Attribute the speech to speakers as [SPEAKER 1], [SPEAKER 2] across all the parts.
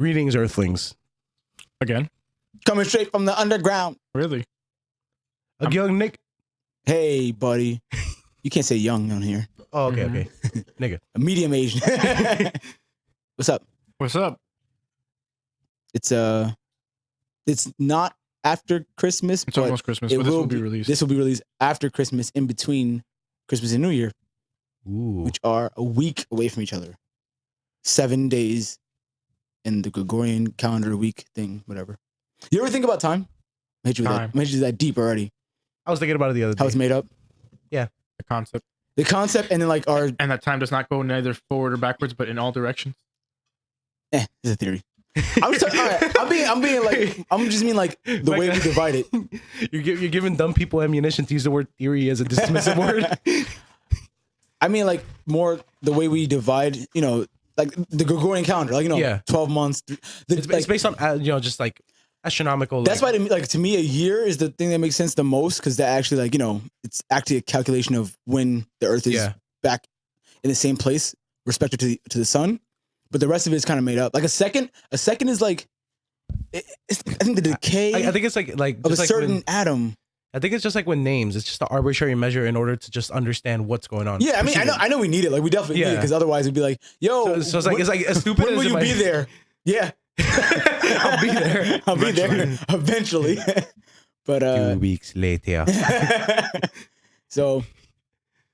[SPEAKER 1] Greetings, Earthlings.
[SPEAKER 2] Again?
[SPEAKER 3] Coming straight from the underground.
[SPEAKER 2] Really?
[SPEAKER 1] A young Nick.
[SPEAKER 3] Hey, buddy. You can't say young on here.
[SPEAKER 1] Oh, okay, okay. Nigga.
[SPEAKER 3] A medium age. What's up?
[SPEAKER 2] What's up?
[SPEAKER 3] It's not after Christmas.
[SPEAKER 2] It's
[SPEAKER 3] but
[SPEAKER 2] almost Christmas,
[SPEAKER 3] it
[SPEAKER 2] but this will be released.
[SPEAKER 3] This will be released after Christmas, in between Christmas and New Year,
[SPEAKER 1] Ooh.
[SPEAKER 3] which are a week away from each other. 7 days in the Gregorian calendar week thing, whatever. You ever think about time? I hit you with that. I hit you that deep already.
[SPEAKER 1] I was thinking about it the other day.
[SPEAKER 3] How it's made up?
[SPEAKER 1] Yeah.
[SPEAKER 2] The concept.
[SPEAKER 3] The concept, and then like our...
[SPEAKER 2] And that time does not go neither forward or backwards, but in all directions.
[SPEAKER 3] it's a theory. I'm just mean like the way we divide it.
[SPEAKER 1] You're giving dumb people ammunition to use the word theory as a dismissive word.
[SPEAKER 3] I mean like more the way we divide, you know, like the Gregorian calendar, like, you know, 12 months.
[SPEAKER 1] It's based on, just like astronomical.
[SPEAKER 3] That's why to me, a year is the thing that makes sense the most, because that actually, like, you know, it's actually a calculation of when the Earth is back in the same place respective to the sun. But the rest of it is kind of made up. Like a second is like, I think the decay.
[SPEAKER 1] I think it's like
[SPEAKER 3] of a certain atom.
[SPEAKER 1] I think it's just like with names. It's just an arbitrary measure in order to just understand what's going on.
[SPEAKER 3] Yeah, I mean, I know we need it. Like, we definitely need it, because otherwise it'd be like, yo.
[SPEAKER 1] So it's like as stupid.
[SPEAKER 3] When will you be there? Yeah.
[SPEAKER 1] I'll be there.
[SPEAKER 3] I'll be there eventually. But
[SPEAKER 1] 2 weeks later.
[SPEAKER 3] So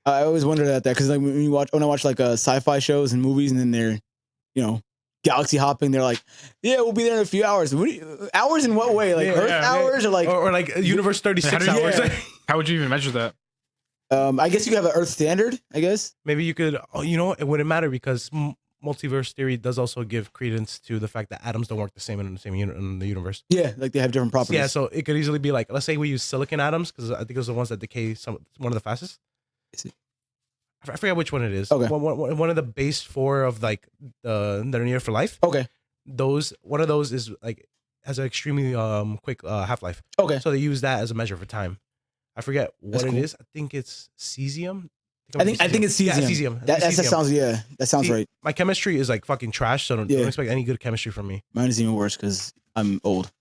[SPEAKER 3] I always wondered at that, because like when I watch like sci-fi shows and movies, and then they're, you know, galaxy hopping, they're like, yeah, we'll be there in a few hours. Hours in what way? Like Earth hours, or like
[SPEAKER 1] or like universe 36 hours?
[SPEAKER 2] How would you even measure that?
[SPEAKER 3] I guess you could have an Earth standard, I guess.
[SPEAKER 1] Maybe you could, it wouldn't matter, because multiverse theory does also give credence to the fact that atoms don't work the same in the same in the universe.
[SPEAKER 3] Yeah, like they have different properties.
[SPEAKER 1] Yeah, so it could easily be like, let's say we use silicon atoms, because I think those are the ones that decay one of the fastest.
[SPEAKER 3] Is it?
[SPEAKER 1] I forget which one it is.
[SPEAKER 3] Okay.
[SPEAKER 1] One of the base 4 of like that are needed for life.
[SPEAKER 3] Okay.
[SPEAKER 1] One of those is like has an extremely quick half-life.
[SPEAKER 3] Okay.
[SPEAKER 1] So they use that as a measure for time. I forget what it is. I think it's cesium.
[SPEAKER 3] I think it's cesium.
[SPEAKER 1] Yeah, cesium.
[SPEAKER 3] That sounds right.
[SPEAKER 1] My chemistry is like fucking trash, so don't expect any good chemistry from me.
[SPEAKER 3] Mine is even worse because I'm old.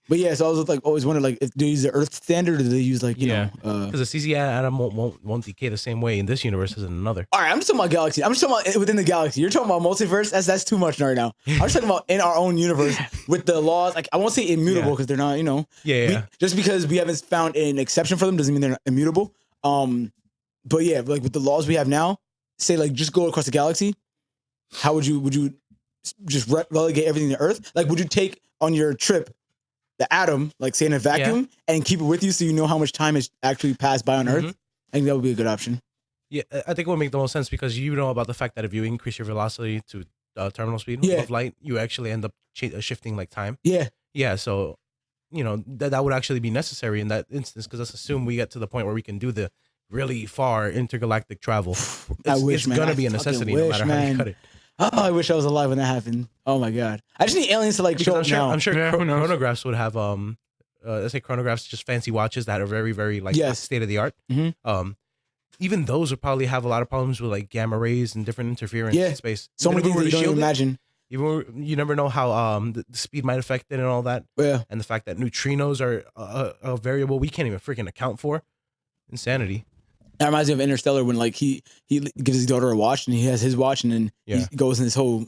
[SPEAKER 3] But yeah, so I was like always wondering, like, if they use the Earth standard, or do they use like you know?
[SPEAKER 1] Because the cesium atom won't decay the same way in this universe as in another.
[SPEAKER 3] All right, I'm just talking about galaxy. I'm just talking about within the galaxy. You're talking about multiverse. That's too much right now. I'm just talking about in our own universe with the laws. Like, I won't say immutable because they're not. You know. Just because we haven't found an exception for them doesn't mean they're immutable. But yeah, like with the laws we have now, say like just go across the galaxy. How would you just relegate everything to Earth? Like, would you take on your trip the atom, like say in a vacuum, and keep it with you so you know how much time has actually passed by on Earth? I think that would be a good option.
[SPEAKER 1] Yeah, I think it would make the most sense, because you know about the fact that if you increase your velocity to terminal speed of light, you actually end up shifting like time. Yeah. So, you know, that would actually be necessary in that instance, because let's assume we get to the point where we can do the really far intergalactic travel. It's gonna be a necessity no matter how you cut it.
[SPEAKER 3] Oh, I wish I was alive when that happened. Oh my god, I just need aliens to like show up now.
[SPEAKER 1] I'm sure chronographs would have let's say chronographs, just fancy watches that are very, very like state of the art. Even those would probably have a lot of problems with like gamma rays and different interference in space.
[SPEAKER 3] So many things that you don't even imagine.
[SPEAKER 1] You never know how the speed might affect it and all that.
[SPEAKER 3] Yeah,
[SPEAKER 1] and the fact that neutrinos are a variable we can't even freaking account for. Insanity.
[SPEAKER 3] That reminds me of Interstellar, when like he gives his daughter a watch, and he has his watch, and then he goes in this whole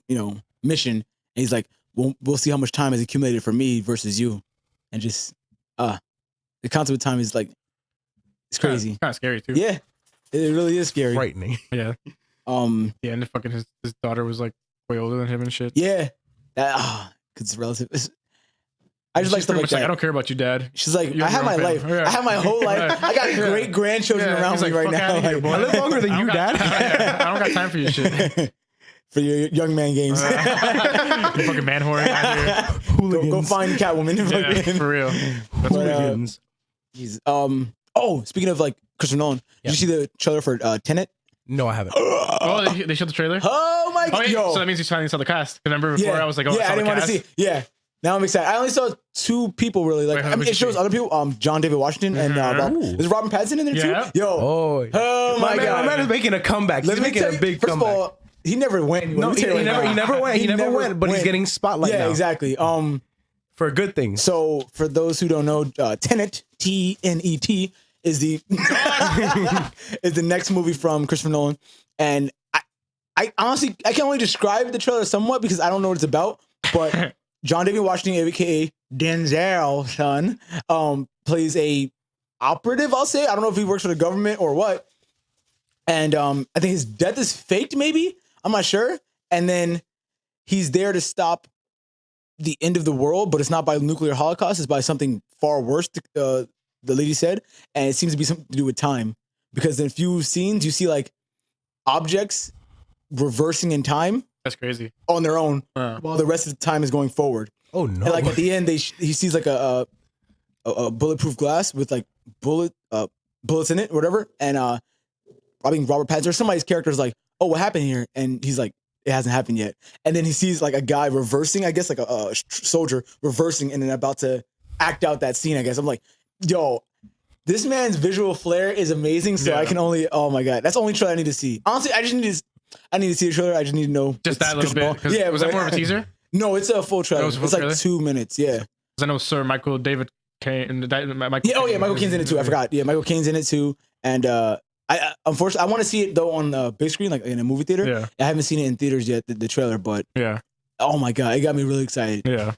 [SPEAKER 3] mission, and he's like, we'll see how much time has accumulated for me versus you, and just the concept of time is like, it's crazy,
[SPEAKER 2] kind of scary too.
[SPEAKER 3] Yeah, it really is scary,
[SPEAKER 1] frightening.
[SPEAKER 2] Yeah. And the fucking his daughter was like way older than him and shit.
[SPEAKER 3] Yeah, that because it's relative. I just like stuff like that.
[SPEAKER 2] I don't care about you, Dad.
[SPEAKER 3] She's like, I have my life. I have my whole life. I got great grandchildren around me right now.
[SPEAKER 1] I live longer than you, Dad.
[SPEAKER 2] I don't got time for your shit.
[SPEAKER 3] For your young man games.
[SPEAKER 2] You fucking man whore out here.
[SPEAKER 3] Go find Catwoman.
[SPEAKER 2] Yeah, for real. That's
[SPEAKER 1] hooligans.
[SPEAKER 3] Speaking of like Christopher Nolan, did you see the trailer for Tenet?
[SPEAKER 1] No, I haven't.
[SPEAKER 2] Oh, they showed the trailer?
[SPEAKER 3] Oh my god.
[SPEAKER 2] So that means he's finally saw the cast. Remember before I was like, I
[SPEAKER 3] didn't want to see. Yeah. Now I'm excited. I only saw 2 people really. Like, it shows other people. John David Washington and is Robin Pattinson in there too? Yo.
[SPEAKER 1] Oh my god. My man is making a comeback. He's making a big comeback.
[SPEAKER 3] First of all, he never went.
[SPEAKER 1] No, he never went. He never went. But he's getting spotlight.
[SPEAKER 3] Yeah,
[SPEAKER 1] now.
[SPEAKER 3] Exactly.
[SPEAKER 1] For good things.
[SPEAKER 3] So for those who don't know, Tenet, T-N-E-T, is the is the next movie from Christopher Nolan, and I honestly I can only describe the trailer somewhat because I don't know what it's about. But John David Washington, aka Denzel's son, plays a operative. I'll say I don't know if he works for the government or what. And I think his death is faked. Maybe I'm not sure. And then he's there to stop the end of the world, but it's not by nuclear holocaust. It's by something far worse. The lady said, and it seems to be something to do with time because in a few scenes you see like objects reversing in time.
[SPEAKER 2] That's crazy.
[SPEAKER 3] On their own, while the rest of the time is going forward.
[SPEAKER 1] Oh no!
[SPEAKER 3] And like at the end, he sees like a bulletproof glass with like bullets in it, or whatever. And I think Robert Pattinson or somebody's character is like, "Oh, what happened here?" And he's like, "It hasn't happened yet." And then he sees like a guy reversing, I guess like a soldier reversing, and then about to act out that scene. I guess I'm like, "Yo, this man's visual flair is amazing." So I can only, oh my god, that's the only trailer I need to see. Honestly, I need to see the trailer. I just need to know
[SPEAKER 2] just that little bit. Yeah, was that more of a teaser?
[SPEAKER 3] No, it's a full trailer. It's like 2 minutes. Yeah.
[SPEAKER 2] Because I know Sir Michael David Caine.
[SPEAKER 3] Michael Caine's in it too. I forgot. Yeah, Michael Caine's in it too. And I unfortunately I want to see it though on the big screen, like in a movie theater.
[SPEAKER 2] Yeah.
[SPEAKER 3] I haven't seen it in theaters yet, the trailer, but
[SPEAKER 2] yeah.
[SPEAKER 3] Oh my god, it got me really excited.
[SPEAKER 2] Yeah.
[SPEAKER 3] And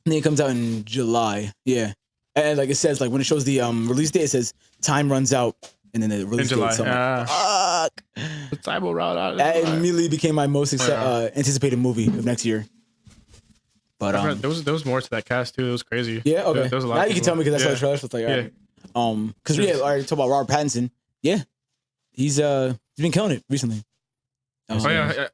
[SPEAKER 3] then it comes out in July. Yeah. And like it says, like when it shows the release date, it says time runs out. And then the release date. So fuck.
[SPEAKER 2] The time will run out.
[SPEAKER 3] That immediately became my most anticipated movie of next year. But
[SPEAKER 2] there was more to that cast too. It was crazy.
[SPEAKER 3] Yeah, okay.
[SPEAKER 2] There was a lot
[SPEAKER 3] now you can tell me because I saw the trailer. So it's like, all right. Because I talk about Robert Pattinson. Yeah, he's been killing it recently.
[SPEAKER 2] The
[SPEAKER 3] I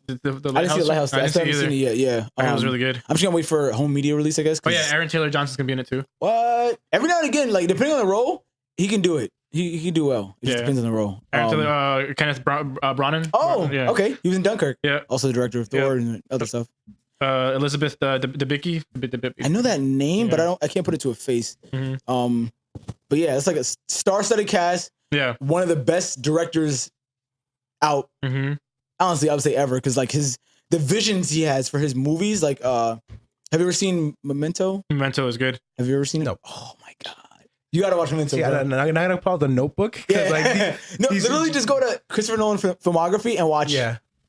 [SPEAKER 3] didn't see the Lighthouse. I still haven't seen it yet. Yeah,
[SPEAKER 2] it was really good.
[SPEAKER 3] I'm just gonna wait for home media release, I guess.
[SPEAKER 2] Oh yeah, Aaron Taylor Johnson's gonna be in it too.
[SPEAKER 3] What? Every now and again, like depending on the role, he can do it. He can do well. It just depends on the role.
[SPEAKER 2] Aaron Taylor, Kenneth Branagh.
[SPEAKER 3] Oh,
[SPEAKER 2] yeah.
[SPEAKER 3] Okay. He was in Dunkirk.
[SPEAKER 2] Yeah.
[SPEAKER 3] Also the director of Thor and other stuff.
[SPEAKER 2] Elizabeth Debicki.
[SPEAKER 3] I know that name, but I can't put it to a face.
[SPEAKER 2] Mm-hmm.
[SPEAKER 3] But yeah, it's like a star-studded cast.
[SPEAKER 2] Yeah.
[SPEAKER 3] One of the best directors out.
[SPEAKER 2] Mm-hmm.
[SPEAKER 3] Honestly, I would say ever, because like the visions he has for his movies. Like, have you ever seen Memento?
[SPEAKER 2] Memento is good.
[SPEAKER 3] Have you ever seen it? No. Oh my god. You gotta watch Memento.
[SPEAKER 1] Yeah, I'm not gonna pull out the Notebook.
[SPEAKER 3] Yeah. Like no, literally just go to Christopher Nolan filmography and watch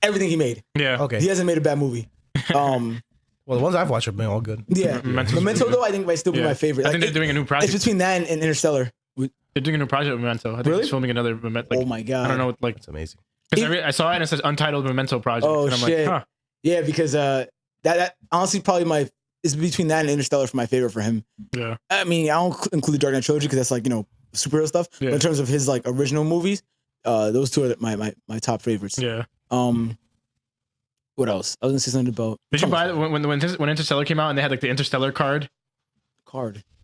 [SPEAKER 3] everything he made.
[SPEAKER 2] Yeah.
[SPEAKER 1] Okay.
[SPEAKER 3] He hasn't made a bad movie.
[SPEAKER 1] Well, the ones I've watched have been all good.
[SPEAKER 3] Yeah. Memento though, I think might still be my favorite.
[SPEAKER 2] I think they're doing a new project.
[SPEAKER 3] It's between that and Interstellar.
[SPEAKER 2] They're doing a new project with Memento. I think
[SPEAKER 3] really?
[SPEAKER 2] He's filming another Memento. Like,
[SPEAKER 3] oh my god.
[SPEAKER 2] I don't know. Like
[SPEAKER 1] it's amazing.
[SPEAKER 2] Because I saw it and it says Untitled Memento Project.
[SPEAKER 3] Oh
[SPEAKER 2] and I'm
[SPEAKER 3] shit.
[SPEAKER 2] like, huh.
[SPEAKER 3] Yeah, because that honestly probably is between that and Interstellar for my favorite for him.
[SPEAKER 2] Yeah.
[SPEAKER 3] I mean, I don't include the Dark Knight trilogy because that's like, superhero stuff.
[SPEAKER 2] Yeah.
[SPEAKER 3] But in terms of his like original movies, those two are my top favorites.
[SPEAKER 2] Yeah.
[SPEAKER 3] What else? I was gonna say something about.
[SPEAKER 2] Did you buy when Interstellar came out and they had like the Interstellar card?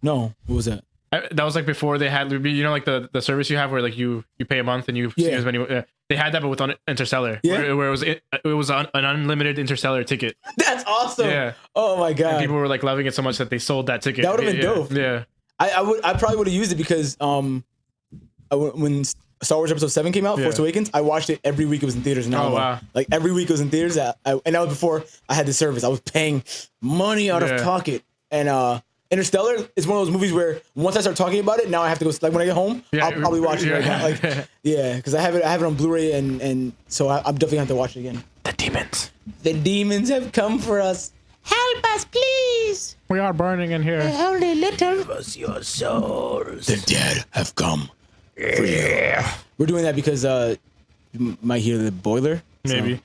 [SPEAKER 3] No. What was that?
[SPEAKER 2] That was like before they had, like the service you have where like you pay a month and you see as many. They had that, but with Interstellar, where it was an unlimited Interstellar ticket.
[SPEAKER 3] That's awesome.
[SPEAKER 2] Yeah.
[SPEAKER 3] Oh my god.
[SPEAKER 2] And people were like loving it so much that they sold that ticket.
[SPEAKER 3] That would have been dope.
[SPEAKER 2] Yeah.
[SPEAKER 3] I probably would have used it because when Star Wars Episode 7 came out, Force Awakens, I watched it every week. It was in theaters. And
[SPEAKER 2] wow.
[SPEAKER 3] Like every week it was in theaters. And that was before I had the service. I was paying money out of pocket. And Interstellar is one of those movies where once I start talking about it, now I have to go. Like when I get home, I'll probably watch it right now. Like, because I have it on Blu-ray, and so I'm definitely gonna have to watch it again. The demons have come for us. Help us, please.
[SPEAKER 2] We are burning in here.
[SPEAKER 3] Only little. Give us your souls. The dead have come for you. We're doing that because you might hear the boiler.
[SPEAKER 2] Maybe.
[SPEAKER 3] So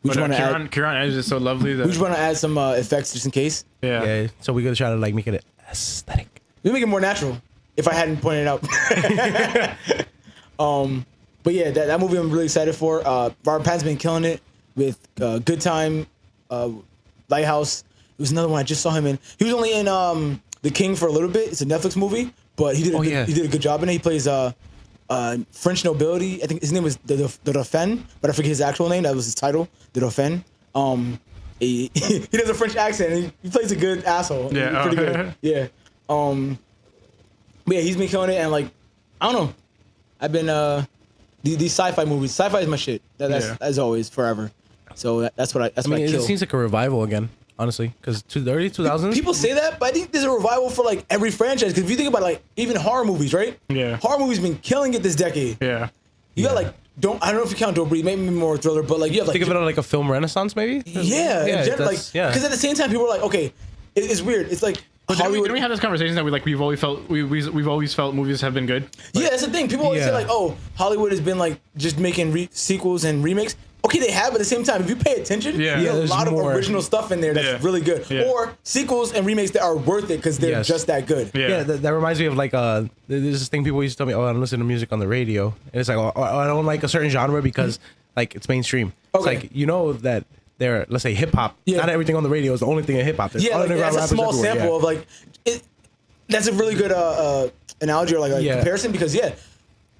[SPEAKER 3] we just want to add.
[SPEAKER 2] Kieran Edge is so lovely.
[SPEAKER 3] We just want to add some effects just in case.
[SPEAKER 1] Yeah. So we're gonna try to like make it aesthetic.
[SPEAKER 3] We make it more natural. If I hadn't pointed it out. But yeah, that movie I'm really excited for. Robert Pattinson's been killing it with Good Time, Lighthouse. It was another one I just saw him in. He was only in The King for a little bit. It's a Netflix movie, but he did a good job in it. He plays French nobility. I think his name was the Dauphin, but I forget his actual name. That was his title, the Dauphin. He does a French accent and he plays a good asshole.
[SPEAKER 2] Yeah,
[SPEAKER 3] pretty good. Yeah. But yeah, he's been killing it, and like I don't know, I've been these sci-fi movies. Sci-fi is my shit. That's as always, forever. So that's what I mean,
[SPEAKER 1] it seems like a revival again, honestly, because the early 2000s.
[SPEAKER 3] People say that, but I think there's a revival for like every franchise. Because if you think about like even horror movies, right?
[SPEAKER 2] Yeah.
[SPEAKER 3] Horror movies been killing it this decade.
[SPEAKER 2] Yeah.
[SPEAKER 3] You got like I don't know if you count Don't Breathe, maybe more Thriller, but like you have like
[SPEAKER 1] think of it like a film renaissance, maybe.
[SPEAKER 3] Yeah. Because at the same time, people were like, okay, it's weird. It's like.
[SPEAKER 2] But didn't we have this conversation that we've always felt movies have been good? Like,
[SPEAKER 3] yeah, that's the thing. People always say like, "Oh, Hollywood has been like just making sequels and remakes." Okay, they have, but at the same time, if you pay attention, there's a lot of original stuff in there that's really good. Yeah. Or sequels and remakes that are worth it because they're just that good.
[SPEAKER 1] Yeah, that reminds me of like there's this thing people used to tell me, "Oh, I don't listen to music on the radio," and it's like, "Oh, I don't like a certain genre because like it's mainstream." It's like that. Let's say hip hop. Yeah. Not everything on the radio is the only thing in hip hop.
[SPEAKER 3] Yeah, like, that's a small sample of like it. That's a really good analogy or like comparison because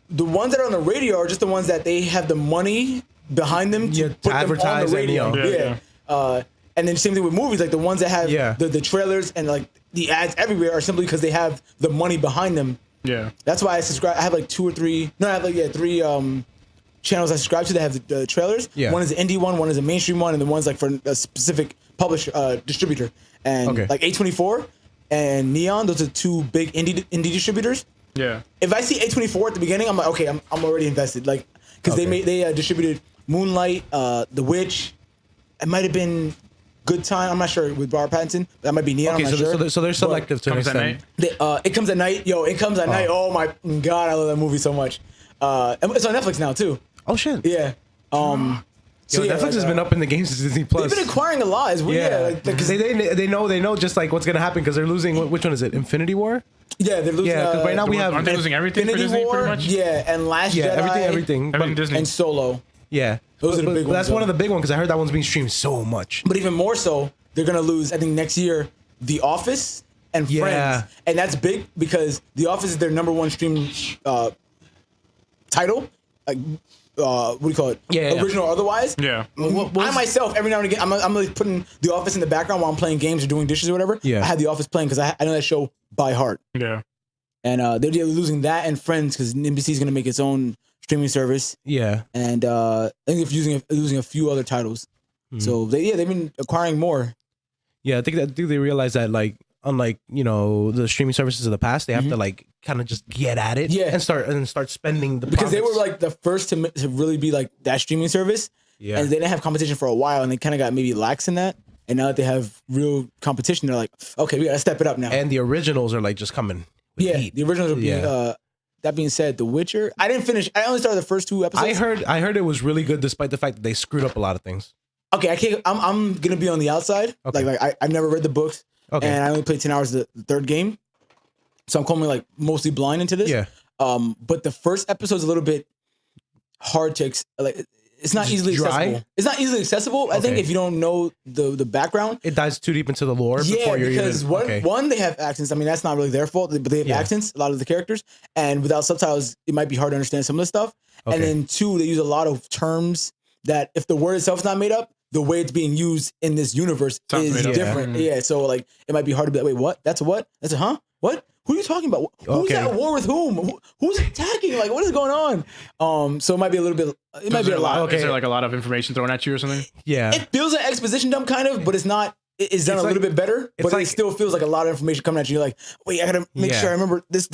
[SPEAKER 3] the ones that are on the radio are just the ones that they have the money behind them to put
[SPEAKER 1] advertise
[SPEAKER 3] them on the radio. And then same thing with movies, like the ones that have the trailers and like the ads everywhere are simply because they have the money behind them.
[SPEAKER 2] Yeah,
[SPEAKER 3] that's why I subscribe. I have like three channels I subscribe to that have the trailers. Yeah. One is an indie one is a mainstream one, and the one's like for a specific distributor. And like A24 and Neon, those are two big indie distributors.
[SPEAKER 2] Yeah.
[SPEAKER 3] If I see A24 at the beginning, I'm like, okay, I'm already invested. Like, because they distributed Moonlight, The Witch. It might have been Good Time. I'm not sure with Robert Pattinson. That might be Neon.
[SPEAKER 1] Okay,
[SPEAKER 3] I'm not sure.
[SPEAKER 1] So they're selective to an extent.
[SPEAKER 3] It Comes at Night. Yo, It Comes at Night. Oh my God, I love that movie so much. It's on Netflix now too.
[SPEAKER 1] Oh shit.
[SPEAKER 3] Yeah.
[SPEAKER 1] So Netflix has been up in the game since Disney Plus.
[SPEAKER 3] They've been acquiring a lot. It's weird.
[SPEAKER 1] Because they know just like what's gonna happen because they're losing. Which one is it? Infinity War.
[SPEAKER 3] Yeah, they're losing.
[SPEAKER 1] Yeah, because right now we have.
[SPEAKER 2] Aren't they losing everything for Disney pretty much?
[SPEAKER 3] Yeah, and Last Jedi.
[SPEAKER 1] Everything.
[SPEAKER 2] Disney.
[SPEAKER 3] And Solo.
[SPEAKER 1] Yeah,
[SPEAKER 3] those are the big ones.
[SPEAKER 1] That's one of the big ones because I heard that one's being streamed so much.
[SPEAKER 3] But even more so, they're gonna lose. I think next year, The Office and Friends, and that's big because The Office is their #1 streaming title. Like, what do you call it? Original or otherwise.
[SPEAKER 2] Yeah.
[SPEAKER 3] I myself, every now and again, I'm like putting The Office in the background while I'm playing games or doing dishes or whatever. Yeah. I have The Office playing because I know that show by heart.
[SPEAKER 2] Yeah.
[SPEAKER 3] And they're losing that and Friends because NBC is going to make its own streaming service.
[SPEAKER 1] Yeah.
[SPEAKER 3] And I think they're losing a few other titles. Mm-hmm. So they've been acquiring more.
[SPEAKER 1] Yeah, I think they realize that like unlike the streaming services of the past, they have to like kind of just get at it and start spending the
[SPEAKER 3] because profits. They were like the first to really be like that streaming service. Yeah, and they didn't have competition for a while, and they kind of got maybe lax in that. And now that they have real competition, they're like, okay, we gotta step it up now.
[SPEAKER 1] And the originals are like just coming.
[SPEAKER 3] The originals are being. That being said, The Witcher, I didn't finish. I only started the first 2 episodes.
[SPEAKER 1] I heard it was really good, despite the fact that they screwed up a lot of things.
[SPEAKER 3] Okay, I'm gonna be on the outside. Okay. Like I've never read the books. Okay. And I only played 10 hours of the third game. So I'm coming like mostly blind into this. Yeah. But the first episode's a little bit hard to it's not easily accessible. It's not easily accessible. I think if you don't know the background.
[SPEAKER 1] It dives too deep into the lore before you're
[SPEAKER 3] because one, they have accents. I mean, that's not really their fault, but they have accents, a lot of the characters. And without subtitles, it might be hard to understand some of the stuff. Okay. And then 2, they use a lot of terms that if the word itself is not made up, the way it's being used in this universe is different. Yeah, so like it might be hard to be like, wait, what? That's a what? That's a huh? What? Who are you talking about? Who's at war with whom? Who's attacking? Like, what is going on? So it might be a little bit. It might be a lot.
[SPEAKER 2] Okay. Is there like a lot of information thrown at you or something?
[SPEAKER 1] Yeah.
[SPEAKER 3] It feels like exposition dump kind of, but it's not. It's done a little bit better, but it still feels like a lot of information coming at you. You're like, wait, I gotta make sure I remember this.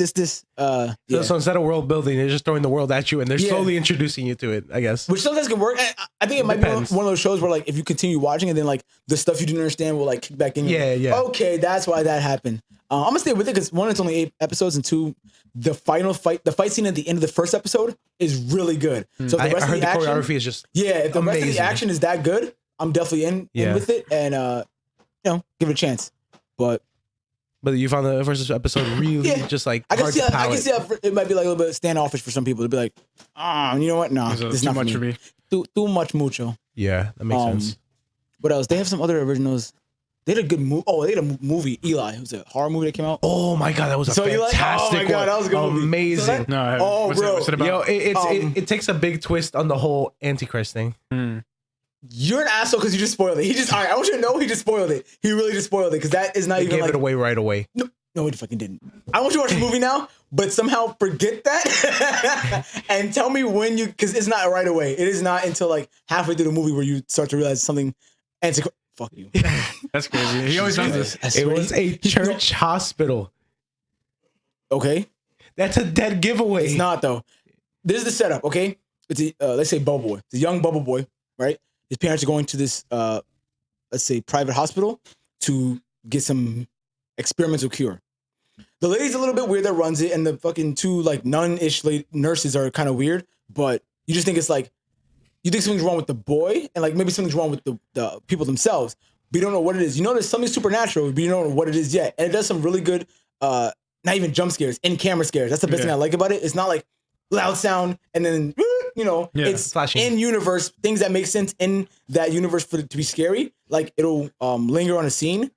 [SPEAKER 3] So
[SPEAKER 1] instead of world building, they're just throwing the world at you, and they're slowly introducing you to it, I guess.
[SPEAKER 3] Which sometimes can work. I think it might be one of those shows where like if you continue watching, and then like the stuff you didn't understand will like kick back in. Yeah. Okay, that's why that happened. I'm gonna stay with it because 1, it's only 8 episodes, and 2, the fight scene at the end of the first episode is really good. So
[SPEAKER 1] I heard the choreography is just
[SPEAKER 3] if the rest of the action is that good, I'm definitely in with it, and give it a chance. But
[SPEAKER 1] you found the first episode really just like I can see
[SPEAKER 3] how it might be like a little bit standoffish for some people to be like, you know what? No, this is
[SPEAKER 2] too
[SPEAKER 3] not
[SPEAKER 2] much for me.
[SPEAKER 3] Too much mucho.
[SPEAKER 1] Yeah, that makes sense.
[SPEAKER 3] What else? They have some other originals. They had a good movie. Oh, they had a movie, Eli. It was a horror movie that came out.
[SPEAKER 1] Oh my God, that was a fantastic
[SPEAKER 3] oh my God, that was a good movie.
[SPEAKER 1] Amazing.
[SPEAKER 2] What's it about?
[SPEAKER 1] Yo, it takes a big twist on the whole Antichrist thing.
[SPEAKER 3] You're an asshole because you just spoiled it. All right, I want you to know he just spoiled it. He really just spoiled it because that is not even
[SPEAKER 1] gave it away right away.
[SPEAKER 3] No, No, it fucking didn't. I want you to watch the movie now, but somehow forget that and tell me when you, because it's not right away. It is not until like halfway through the movie where you start to realize something. Fuck you.
[SPEAKER 2] That's crazy. He always does this.
[SPEAKER 1] It was a church hospital.
[SPEAKER 3] Okay.
[SPEAKER 1] That's a dead giveaway.
[SPEAKER 3] It's not though. This is the setup. Okay. It's a let's say bubble boy. It's a young bubble boy, right? His parents are going to this let's say private hospital to get some experimental cure. The lady's a little bit weird that runs it, and the fucking two like nun-ish nurses are kind of weird, but you just think it's like, you think something's wrong with the boy, and like maybe something's wrong with the people themselves, but you don't know what it is. You know there's something supernatural, but you don't know what it is yet. And it does some really good, not even jump scares, in-camera scares. That's the best thing I like about it. It's not like loud sound, and then, it's flashing. In-universe, things that make sense in that universe for it to be scary. Like, it'll linger on a scene.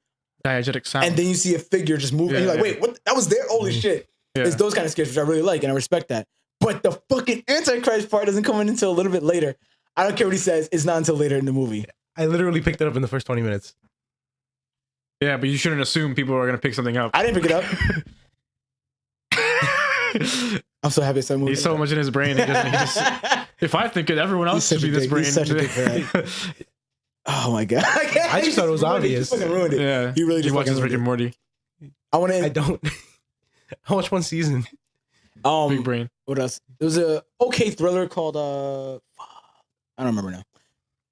[SPEAKER 2] Diegetic sound.
[SPEAKER 3] And then you see a figure just move, and you're like, wait, what? That was there? Holy shit. Yeah. It's those kind of scares, which I really like, and I respect that. But the fucking Antichrist part doesn't come in until a little bit later. I don't care what he says. It's not until later in the movie.
[SPEAKER 1] I literally picked it up in the first 20 minutes.
[SPEAKER 2] Yeah, but you shouldn't assume people are going to pick something up.
[SPEAKER 3] I didn't pick it up. I'm so happy it's that movie.
[SPEAKER 2] He's so much in his brain. He just if I think it, everyone else should be this brain.
[SPEAKER 3] He's such a big fan. Oh my god!
[SPEAKER 1] I just thought it was obvious.
[SPEAKER 3] You fucking ruined it.
[SPEAKER 2] Yeah,
[SPEAKER 3] you really just
[SPEAKER 2] watches Rick and Morty.
[SPEAKER 3] I
[SPEAKER 1] don't. I watched one season.
[SPEAKER 2] Big brain.
[SPEAKER 3] What else? There was a okay thriller called I don't remember now.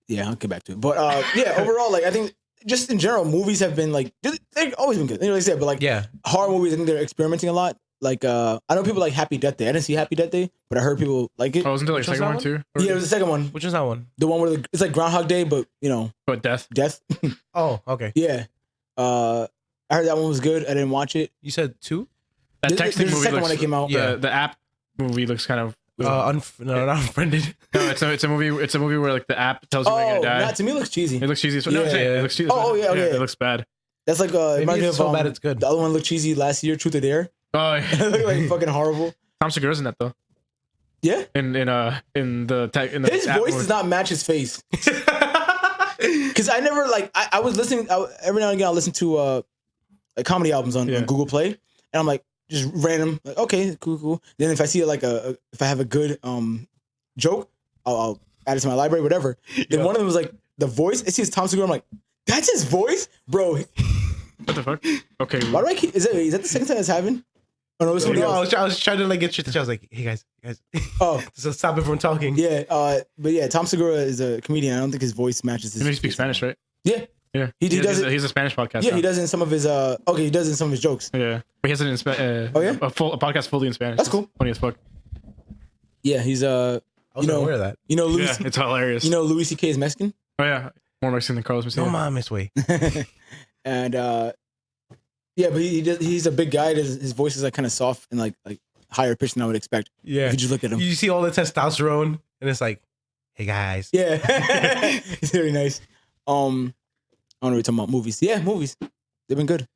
[SPEAKER 3] Yeah, I'll get back to it. But yeah, overall, like I think just in general, movies have been like they've always been good. Like I said, but like horror movies, I think they're experimenting a lot. Like I know people like Happy Death Day. I didn't see Happy Death Day, but I heard people like it.
[SPEAKER 2] Oh, wasn't there like a second one too?
[SPEAKER 3] Yeah, it was the second one.
[SPEAKER 1] Which is that one?
[SPEAKER 3] The one where it's like Groundhog Day, but
[SPEAKER 2] but death.
[SPEAKER 1] Oh, okay.
[SPEAKER 3] Yeah. I heard that one was good. I didn't watch it.
[SPEAKER 1] You said 2?
[SPEAKER 2] That texting
[SPEAKER 3] there's
[SPEAKER 2] movie
[SPEAKER 3] a second one that came out.
[SPEAKER 2] Yeah, the app movie looks kind of.
[SPEAKER 1] No, not Unfriended.
[SPEAKER 2] No, it's a movie. It's a movie where like the app tells you when you're gonna die.
[SPEAKER 3] To me, it looks cheesy.
[SPEAKER 2] It looks cheesy. So, no, it looks cheesy.
[SPEAKER 3] Oh yeah, okay.
[SPEAKER 2] It looks bad.
[SPEAKER 3] That's like
[SPEAKER 1] maybe it's so bad it's good.
[SPEAKER 3] The other one looked cheesy last year. Truth or Dare.
[SPEAKER 2] Oh,
[SPEAKER 3] it looked like fucking horrible.
[SPEAKER 2] Tom Segura's in that though.
[SPEAKER 3] Yeah.
[SPEAKER 2] In the
[SPEAKER 3] his voice does not match his face. Because I never I was listening. Every now and again, I listen to like comedy albums on Google Play, and I'm like just random. Like, okay, cool. Then if I see if I have a good joke, I'll add it to my library, whatever. Then one of them was like the voice. I see it's Tom Segura. I'm like, that's his voice, bro.
[SPEAKER 2] What the fuck? Okay.
[SPEAKER 3] Why do I keep? Is that the second time that's happened? Oh no,
[SPEAKER 1] I was trying to like get shit to chat. I was like, hey guys.
[SPEAKER 3] Oh,
[SPEAKER 1] so stop it from talking.
[SPEAKER 3] Yeah, but yeah, Tom Segura is a comedian. I don't think his voice matches his.
[SPEAKER 2] He speaks Spanish, right?
[SPEAKER 3] Yeah.
[SPEAKER 2] Yeah,
[SPEAKER 3] he does it.
[SPEAKER 2] He's a Spanish podcast.
[SPEAKER 3] Yeah, now. He does it in some of his. He does it in some of his jokes.
[SPEAKER 2] Yeah, but he has it in Spanish. Oh yeah, a podcast fully in Spanish.
[SPEAKER 3] That's cool.
[SPEAKER 2] Funny as fuck.
[SPEAKER 3] Yeah, he's
[SPEAKER 1] I was aware of that.
[SPEAKER 3] Louis.
[SPEAKER 2] Yeah, it's hilarious.
[SPEAKER 3] Louis C.K. is Mexican.
[SPEAKER 2] Oh yeah, more Mexican than Carlos Mencia.
[SPEAKER 1] No mames, way.
[SPEAKER 3] And yeah, but he's a big guy. His voice is like kind of soft and like higher pitched than I would expect.
[SPEAKER 1] Yeah,
[SPEAKER 3] if you just look at him,
[SPEAKER 1] you see all the testosterone, and it's like, hey guys.
[SPEAKER 3] Yeah, it's very nice. I don't know what we're talking about. Movies. Yeah, movies. They've been good.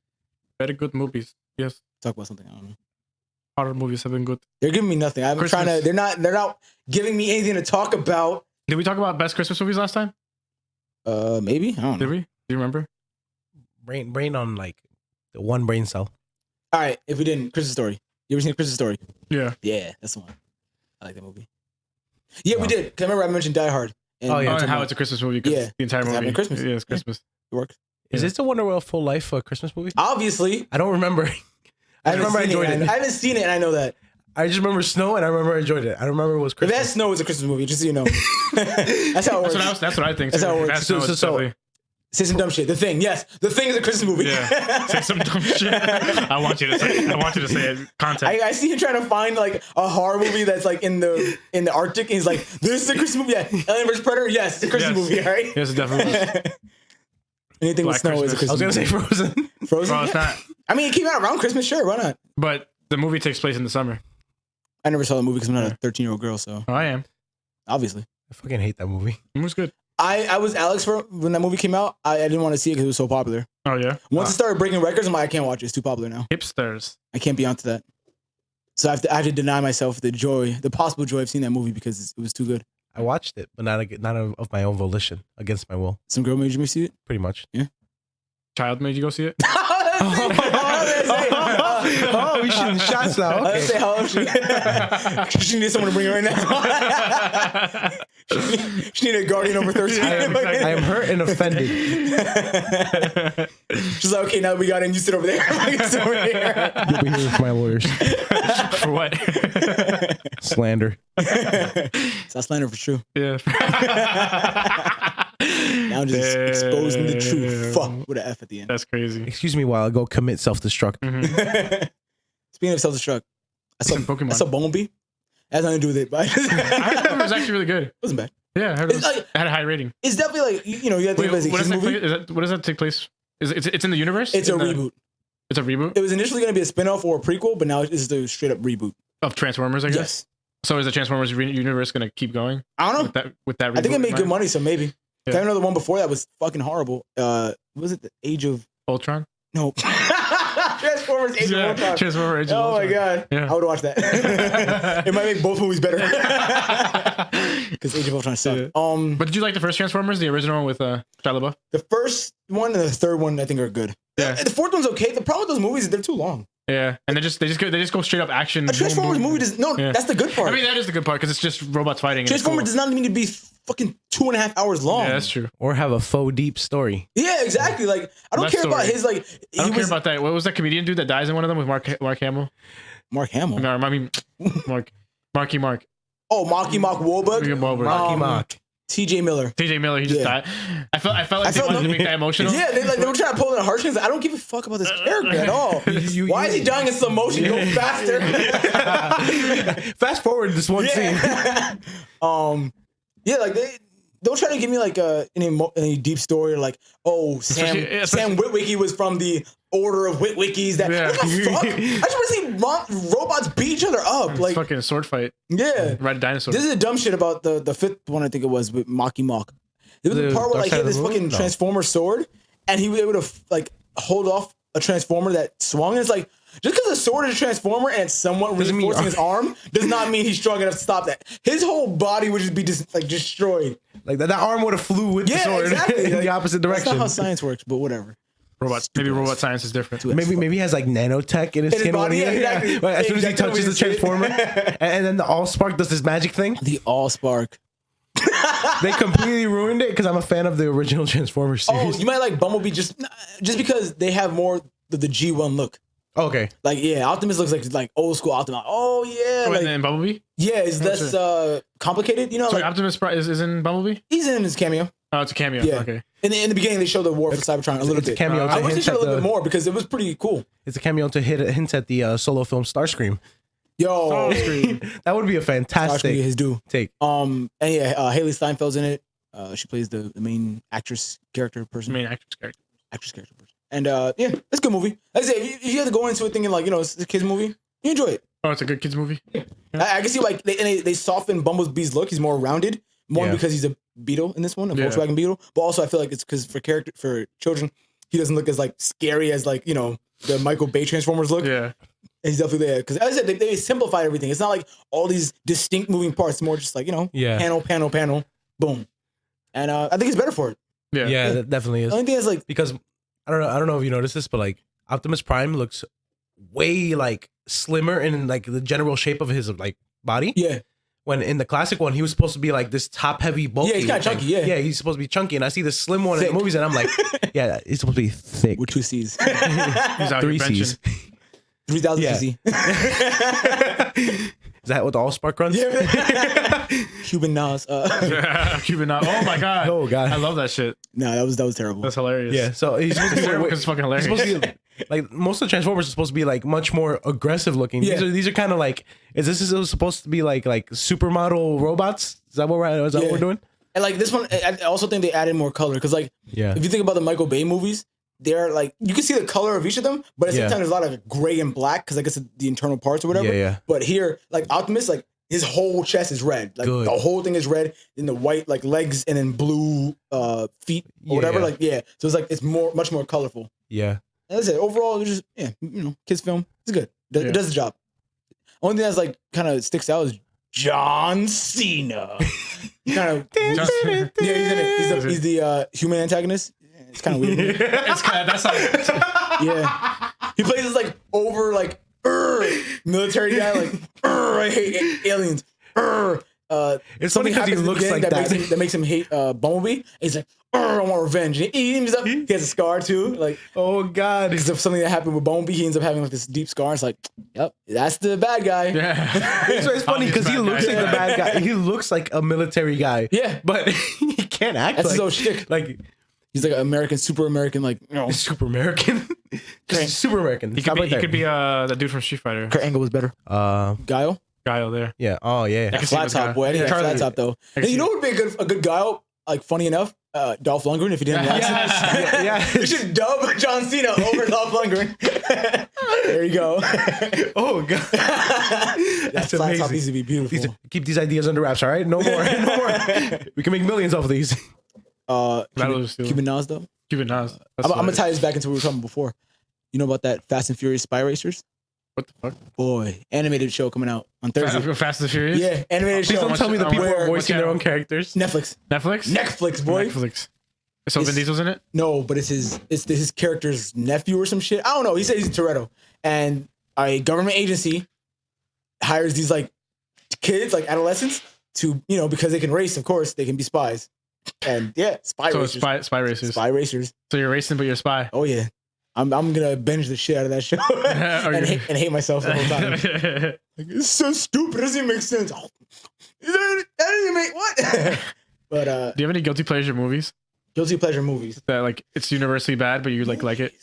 [SPEAKER 2] Very good movies. Yes.
[SPEAKER 3] Talk about something. I don't know.
[SPEAKER 2] Horror movies have been good.
[SPEAKER 3] They're giving me nothing. I'm trying to. They're not giving me anything to talk about.
[SPEAKER 2] Did we talk about best Christmas movies last time?
[SPEAKER 3] Maybe. I don't know.
[SPEAKER 2] Did we? Do you remember?
[SPEAKER 1] Brain on like the one brain cell.
[SPEAKER 3] All right. If we didn't, Christmas Story. You ever seen Christmas Story?
[SPEAKER 2] Yeah.
[SPEAKER 3] Yeah, that's the one. I like that movie. Yeah, we did. Cause I remember I mentioned Die Hard.
[SPEAKER 2] And and how it's a Christmas movie. Yeah, the entire movie.
[SPEAKER 3] Christmas.
[SPEAKER 2] Yeah, it's Christmas.
[SPEAKER 3] It works.
[SPEAKER 1] Is this the Wonder World Full Life Christmas movie?
[SPEAKER 3] Obviously.
[SPEAKER 1] I don't remember. I remember I enjoyed it.
[SPEAKER 3] I haven't seen it, and I know that.
[SPEAKER 1] I just remember snow, and I remember I enjoyed it. I don't remember it was Christmas.
[SPEAKER 3] If that snow is a Christmas movie, just so you know. That's how it works.
[SPEAKER 2] That's what I think.
[SPEAKER 3] That's how it works. So say some dumb shit. The Thing, yes. The Thing is a Christmas movie.
[SPEAKER 2] Yeah. Say some dumb shit. I want you to say it. Context.
[SPEAKER 3] I see him trying to find like a horror movie that's like in the Arctic, and he's like, "This is a Christmas movie." Yeah. Alien vs Predator. Yes, it's a Christmas movie. All right.
[SPEAKER 2] Yes, it definitely is.
[SPEAKER 3] Anything Black with snow Christmas. Is a Christmas.
[SPEAKER 1] I was gonna say Frozen.
[SPEAKER 3] Frozen.
[SPEAKER 2] Bro, it's not.
[SPEAKER 3] I mean, it came out around Christmas. Sure, why not?
[SPEAKER 2] But the movie takes place in the summer.
[SPEAKER 3] I never saw the movie because I'm not a 13-year-old girl. So
[SPEAKER 2] I am.
[SPEAKER 3] Obviously.
[SPEAKER 1] I fucking hate that movie.
[SPEAKER 2] It was good.
[SPEAKER 3] I was Alex when that movie came out. I didn't want to see it because it was so popular.
[SPEAKER 2] Oh yeah.
[SPEAKER 3] Once it started breaking records, I'm like, I can't watch it. It's too popular now.
[SPEAKER 2] Hipsters. I
[SPEAKER 3] can't be onto that. So I have to deny myself the possible joy of seeing that movie because it was too good.
[SPEAKER 1] I watched it, but not of my own volition, against my will.
[SPEAKER 3] Some girl made you see it?
[SPEAKER 1] Pretty much.
[SPEAKER 3] Yeah.
[SPEAKER 2] Child made you go see it?
[SPEAKER 1] Oh, we shooting shots now. Okay.
[SPEAKER 3] Let's say how old she needs someone to bring her in now. she need a guardian over 13.
[SPEAKER 1] I am hurt and offended.
[SPEAKER 3] She's like, okay, now that we got in, you sit over there. Sit over here.
[SPEAKER 1] You'll be here with my lawyers.
[SPEAKER 2] For what?
[SPEAKER 1] Slander.
[SPEAKER 3] It's not slander for true.
[SPEAKER 2] Yeah.
[SPEAKER 3] Now I'm just exposing the truth. Fuck with an F at the end.
[SPEAKER 2] That's crazy.
[SPEAKER 1] Excuse me while I go commit self-destruct.
[SPEAKER 3] Speaking of self-destruct, I saw Bumblebee. It has nothing to do with it, but
[SPEAKER 2] I heard it was actually really good. It
[SPEAKER 3] wasn't bad.
[SPEAKER 2] Yeah, I heard it had a high rating.
[SPEAKER 3] It's definitely like, you know, you have to think about
[SPEAKER 2] what does that take place? It's in the universe?
[SPEAKER 3] It's a reboot.
[SPEAKER 2] It's a reboot?
[SPEAKER 3] It was initially going to be a spin-off or a prequel, but now it's the straight up reboot.
[SPEAKER 2] Of Transformers, I guess?
[SPEAKER 3] Yes.
[SPEAKER 2] So is the Transformers universe going to keep going?
[SPEAKER 3] I don't know.
[SPEAKER 2] With that reboot?
[SPEAKER 3] I think it made good money, so maybe.
[SPEAKER 2] Yeah.
[SPEAKER 3] I know the one before that was fucking horrible. Was it the Age of
[SPEAKER 2] Ultron?
[SPEAKER 3] No. Transformers Age of Ultron.
[SPEAKER 2] Transformers Age of Ultron.
[SPEAKER 3] Oh my god. Yeah. I would watch that. It might make both movies better. Because Age of Ultron sucked. Yeah.
[SPEAKER 2] But did you like the first Transformers, the original one with Shia LaBeouf?
[SPEAKER 3] The first one and the third one I think are good. Yeah. The fourth one's okay. The problem with those movies is they're too long.
[SPEAKER 2] Yeah, and they just go straight up action.
[SPEAKER 3] A Transformers movie does that's the good part.
[SPEAKER 2] I mean, that is the good part because it's just robots fighting.
[SPEAKER 3] Transformers does not need to be fucking 2.5 hours long.
[SPEAKER 2] Yeah, that's true.
[SPEAKER 1] Or have a faux deep story.
[SPEAKER 3] Yeah, exactly. Like I don't care about his like.
[SPEAKER 2] I don't care about that. What was that comedian dude that dies in one of them with Mark Hamill?
[SPEAKER 3] Mark Hamill.
[SPEAKER 2] No, I mean Marky Mark.
[SPEAKER 3] Oh, Marky Mark Wahlberg.
[SPEAKER 1] Marky Mark.
[SPEAKER 3] TJ Miller.
[SPEAKER 2] He just died. I felt like they wanted to make that emotional.
[SPEAKER 3] Yeah, they were trying to pull in the heartstrings. I don't give a fuck about this character at all. Why is he dying in slow motion? Go faster.
[SPEAKER 1] Fast forward this one scene.
[SPEAKER 3] Yeah, like they don't try to give me like any deep story or like, oh, Sam Witwicky was from the Order of Witwickies. What the fuck? I just want to see robots beat each other up. Like
[SPEAKER 2] fucking sword fight.
[SPEAKER 3] Yeah.
[SPEAKER 2] Ride a dinosaur.
[SPEAKER 3] This is a dumb shit about the fifth one, I think it was, with Marky Mark. There was a part where like he had this fucking Transformer sword and he was able to like hold off a Transformer that swung. And it's like, just because a sword is a Transformer and it's somewhat reinforcing his arm does not mean he's strong enough to stop that. His whole body would just be destroyed.
[SPEAKER 1] Like that arm would have flew with the sword in the opposite direction.
[SPEAKER 3] That's not how science works, but whatever.
[SPEAKER 2] Maybe robot science is different.
[SPEAKER 1] Maybe he has like nanotech in his skin.
[SPEAKER 3] Body, exactly.
[SPEAKER 1] Like, as soon as he touches the Transformer, and then the Allspark does this magic thing.
[SPEAKER 3] The Allspark.
[SPEAKER 1] They completely ruined it because I'm a fan of the original Transformers series.
[SPEAKER 3] Oh, you might like Bumblebee just because they have more the G1 look.
[SPEAKER 1] Okay.
[SPEAKER 3] Like, yeah, Optimus looks like old school Optimus. Oh, yeah.
[SPEAKER 2] Like, in Bumblebee?
[SPEAKER 3] Yeah, it's less complicated. You know,
[SPEAKER 2] so like, Optimus is in Bumblebee?
[SPEAKER 3] He's in his cameo.
[SPEAKER 2] Oh, it's a cameo.
[SPEAKER 3] Yeah.
[SPEAKER 2] Okay.
[SPEAKER 3] In the beginning, they showed the war for Cybertron a little bit.
[SPEAKER 1] Cameo
[SPEAKER 3] I wish they showed a little bit more because it was pretty cool.
[SPEAKER 1] It's a cameo to hints at the solo film Starscream.
[SPEAKER 3] Yo,
[SPEAKER 1] that would be a fantastic
[SPEAKER 3] his due
[SPEAKER 1] take.
[SPEAKER 3] And yeah, Haley Steinfeld's in it. She plays the main actress character person.
[SPEAKER 2] Actress character
[SPEAKER 3] person. And yeah, it's a good movie. Like I say, if you have to go into it thinking like, you know, it's a kids movie, you enjoy it.
[SPEAKER 2] Oh, it's a good kids movie.
[SPEAKER 3] Yeah. I can see like they soften Bumblebee's look. He's more rounded, because he's a Beetle in this one, a Volkswagen Beetle. But also, I feel like it's because for children, he doesn't look as like scary as like, you know, the Michael Bay Transformers look.
[SPEAKER 2] Yeah,
[SPEAKER 3] and he's definitely there because as I said, they simplified everything. It's not like all these distinct moving parts. It's more just like, you know, panel, boom. And I think it's better for it.
[SPEAKER 1] Yeah, that definitely is.
[SPEAKER 3] The only thing is like
[SPEAKER 1] because I don't know if you noticed this, but like Optimus Prime looks way like slimmer in like the general shape of his like body.
[SPEAKER 3] Yeah.
[SPEAKER 1] When in the classic one, he was supposed to be like this top heavy, bulky.
[SPEAKER 3] Yeah, he's kind of chunky. Yeah,
[SPEAKER 1] he's supposed to be chunky, and I see this slim one in the movies, and I'm like, yeah, he's supposed to be thick
[SPEAKER 3] with 2 C's,
[SPEAKER 2] he's out
[SPEAKER 1] 3 C's,
[SPEAKER 3] 3,000 cc.
[SPEAKER 1] Is that what the Allspark runs?
[SPEAKER 3] Yeah. Cuban Nas.
[SPEAKER 2] Cuban Nas. Oh my god.
[SPEAKER 1] Oh god.
[SPEAKER 2] I love that shit.
[SPEAKER 3] No, that was terrible.
[SPEAKER 2] That's hilarious.
[SPEAKER 1] Yeah. So he's supposed to be
[SPEAKER 2] it's fucking hilarious.
[SPEAKER 1] He's supposed to be, like most of the Transformers are supposed to be like much more aggressive looking.
[SPEAKER 3] Yeah.
[SPEAKER 1] These are kind of like this supposed to be like supermodel robots? Is that what we're doing?
[SPEAKER 3] And like this one, I also think they added more color because like if you think about the Michael Bay movies, they're like you can see the color of each of them, but at the same time there's a lot of gray and black because I guess the internal parts or whatever.
[SPEAKER 1] Yeah.
[SPEAKER 3] But here, like Optimus, like his whole chest is red, like the whole thing is red, and the white like legs and then blue feet or whatever. Like so it's like it's much more colorful.
[SPEAKER 1] Yeah.
[SPEAKER 3] As I said, overall, it's just you know, kids film. It's good. It does the job. Only thing that's like kind of sticks out is John Cena. He's in it. He's the human antagonist. It's kind of weird.
[SPEAKER 2] That's like
[SPEAKER 3] He plays this like over like military guy, like I hate aliens.
[SPEAKER 1] It's funny because he looks like that.
[SPEAKER 3] That makes him hate Bumblebee. He's like, I want revenge. He ends up, he has a scar too. Like,
[SPEAKER 1] oh god,
[SPEAKER 3] because of something that happened with Bumblebee, he ends up having like this deep scar. It's like, yep, that's the bad guy.
[SPEAKER 2] Yeah,
[SPEAKER 1] it's funny because he looks like the bad guy. He looks like a military guy.
[SPEAKER 3] Yeah,
[SPEAKER 1] but he can't act.
[SPEAKER 3] That's
[SPEAKER 1] like,
[SPEAKER 3] his own shtick.
[SPEAKER 1] Like
[SPEAKER 3] he's like an American, super American, like
[SPEAKER 1] super American. Super American.
[SPEAKER 2] He could be the dude from Street Fighter.
[SPEAKER 3] Kurt Angle was better.
[SPEAKER 2] Guile there.
[SPEAKER 1] Yeah. Oh yeah.
[SPEAKER 3] That flat top boy. I think that flat top though. And you know what would be a good Guile? Like funny enough, Dolph Lundgren. If you didn't watch it,
[SPEAKER 1] yeah.
[SPEAKER 3] You should dub John Cena over Dolph Lundgren. There you go.
[SPEAKER 1] Oh god,
[SPEAKER 3] that's flat amazing. Top needs to be beautiful.
[SPEAKER 1] Keep these ideas under wraps, all right? No more. No more. We can make millions off of these.
[SPEAKER 3] Cuban Nas though.
[SPEAKER 2] Cuban Nas.
[SPEAKER 3] I'm gonna tie this back into what we were talking about before. You know about that Fast and Furious Spy Racers?
[SPEAKER 2] What the fuck?
[SPEAKER 3] Boy, animated show coming out on Thursday.
[SPEAKER 2] Fast and Furious?
[SPEAKER 3] Yeah, animated show.
[SPEAKER 1] Please don't tell me the people are voicing their own characters.
[SPEAKER 3] Netflix, boy.
[SPEAKER 2] Netflix. So Vin Diesel's in it?
[SPEAKER 3] No, but it's his character's nephew or some shit. I don't know. He said he's Toretto. And a government agency hires these like kids, like adolescents, to, because they can race, of course, they can be spies. And yeah, spy racers.
[SPEAKER 2] Spy racers.
[SPEAKER 3] Spy racers.
[SPEAKER 2] So you're racing, but you're a spy.
[SPEAKER 3] Oh yeah. I'm gonna binge the shit out of that show and hate myself the whole time. Like, it's so stupid. It doesn't even make sense. That doesn't even make what? But
[SPEAKER 2] do you have any guilty pleasure movies?
[SPEAKER 3] Guilty pleasure movies
[SPEAKER 2] that like it's universally bad, but you like it.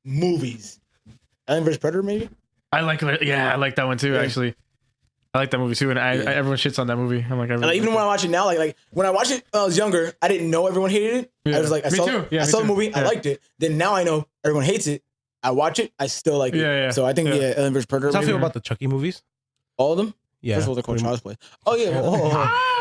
[SPEAKER 3] Movies. Alien vs Predator, maybe.
[SPEAKER 2] I like that one too. Yeah. Actually, I like that movie too, and everyone shits on that movie. I'm like,
[SPEAKER 3] even when I watch it now, like when I watched it when I was younger, I didn't know everyone hated it. Yeah. I was like, I saw the movie, I liked it. Then now I know everyone hates it. I watch it, I still like it. Yeah. So I think Alien vs Predator.
[SPEAKER 1] How do you feel about the Chucky movies?
[SPEAKER 3] All of them?
[SPEAKER 1] Yeah.
[SPEAKER 3] First of all, they're called child's play. Oh yeah.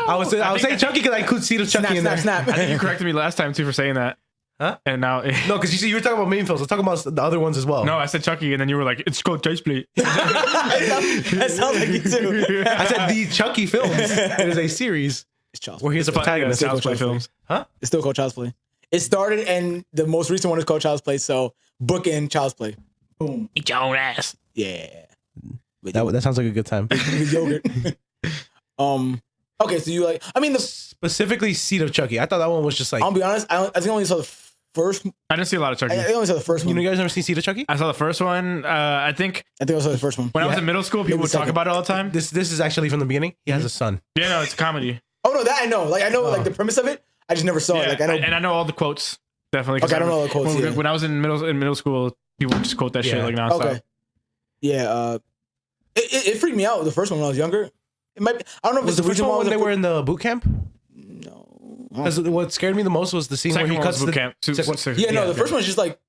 [SPEAKER 1] I was saying Chucky because I could see the Chucky in there.
[SPEAKER 3] Snap.
[SPEAKER 2] I think you corrected me last time too for saying that.
[SPEAKER 1] Huh?
[SPEAKER 2] And now
[SPEAKER 1] no, because you were talking about main films. I was talking about the other ones as well.
[SPEAKER 2] No, I said Chucky, and then you were like, "It's called Child's Play."
[SPEAKER 3] That sounds like you too.
[SPEAKER 1] I said the Chucky films. It is a series.
[SPEAKER 3] It's Child's
[SPEAKER 1] Play. Where he's a protagonist.
[SPEAKER 2] Child's Play films.
[SPEAKER 1] Huh?
[SPEAKER 3] It's still called Child's Play. It started, and the most recent one is called Child's Play. So book in Child's Play. Boom.
[SPEAKER 2] Eat your own ass.
[SPEAKER 3] Yeah.
[SPEAKER 1] That sounds like a good time.
[SPEAKER 3] With yogurt. Okay, so you like? I mean,
[SPEAKER 1] specifically Seed of Chucky. I thought that one was just like.
[SPEAKER 3] I'll be honest. I think I only saw the first.
[SPEAKER 2] I didn't see a lot of Chucky.
[SPEAKER 3] I only saw the first one.
[SPEAKER 1] You guys never seen Seed of Chucky?
[SPEAKER 2] I saw the first one. I think
[SPEAKER 3] I saw the first one.
[SPEAKER 2] When I was in middle school, people would talk about it all the time.
[SPEAKER 1] This is actually from the beginning. He has a son.
[SPEAKER 2] Yeah, no, it's a comedy.
[SPEAKER 3] Oh no, that I know. Like I know, like the premise of it. I just never saw it. Like I know,
[SPEAKER 2] and I know all the quotes. Definitely.
[SPEAKER 3] Okay, I don't know all the quotes.
[SPEAKER 2] When I was in middle school, people would just quote that shit like nonstop.
[SPEAKER 3] Okay. Yeah. It freaked me out the first one when I was younger. It might be, I don't know if
[SPEAKER 1] was
[SPEAKER 3] it's
[SPEAKER 1] the first one when they were in the boot camp.
[SPEAKER 3] No.
[SPEAKER 1] Because what scared me the most was the scene where he cuts
[SPEAKER 2] boot camp.
[SPEAKER 3] The first one's just like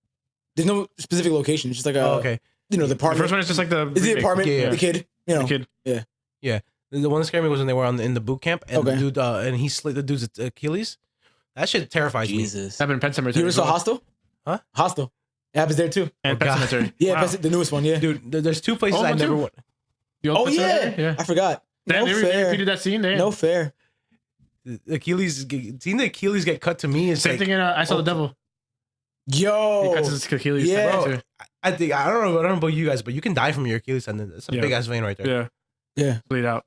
[SPEAKER 3] there's no specific location. It's just like the apartment.
[SPEAKER 2] The first one is just like
[SPEAKER 3] the apartment.
[SPEAKER 1] Yeah.
[SPEAKER 3] The kid.
[SPEAKER 2] The kid.
[SPEAKER 3] Yeah.
[SPEAKER 1] The one that scared me was when they were in the boot camp and the dude and he slit the dude's Achilles. That shit terrifies me.
[SPEAKER 2] That happened in Pet Sematary.
[SPEAKER 3] You ever saw Hostel?
[SPEAKER 1] Huh?
[SPEAKER 3] Hostel. It happens there too.
[SPEAKER 2] And Pet Sematary.
[SPEAKER 3] Yeah, the newest one. Yeah,
[SPEAKER 1] dude. There's two places I never went.
[SPEAKER 3] Oh yeah, I forgot.
[SPEAKER 2] No fair. Repeated that scene.
[SPEAKER 3] No fair.
[SPEAKER 1] Seeing the Achilles get cut to me is
[SPEAKER 2] same thing in I Saw the Devil.
[SPEAKER 3] Yo,
[SPEAKER 2] he cuts his Achilles.
[SPEAKER 3] Yeah,
[SPEAKER 1] bro, I don't know about you guys, but you can die from your Achilles tendon. It's a big ass vein right there.
[SPEAKER 3] Yeah.
[SPEAKER 2] Bleed out.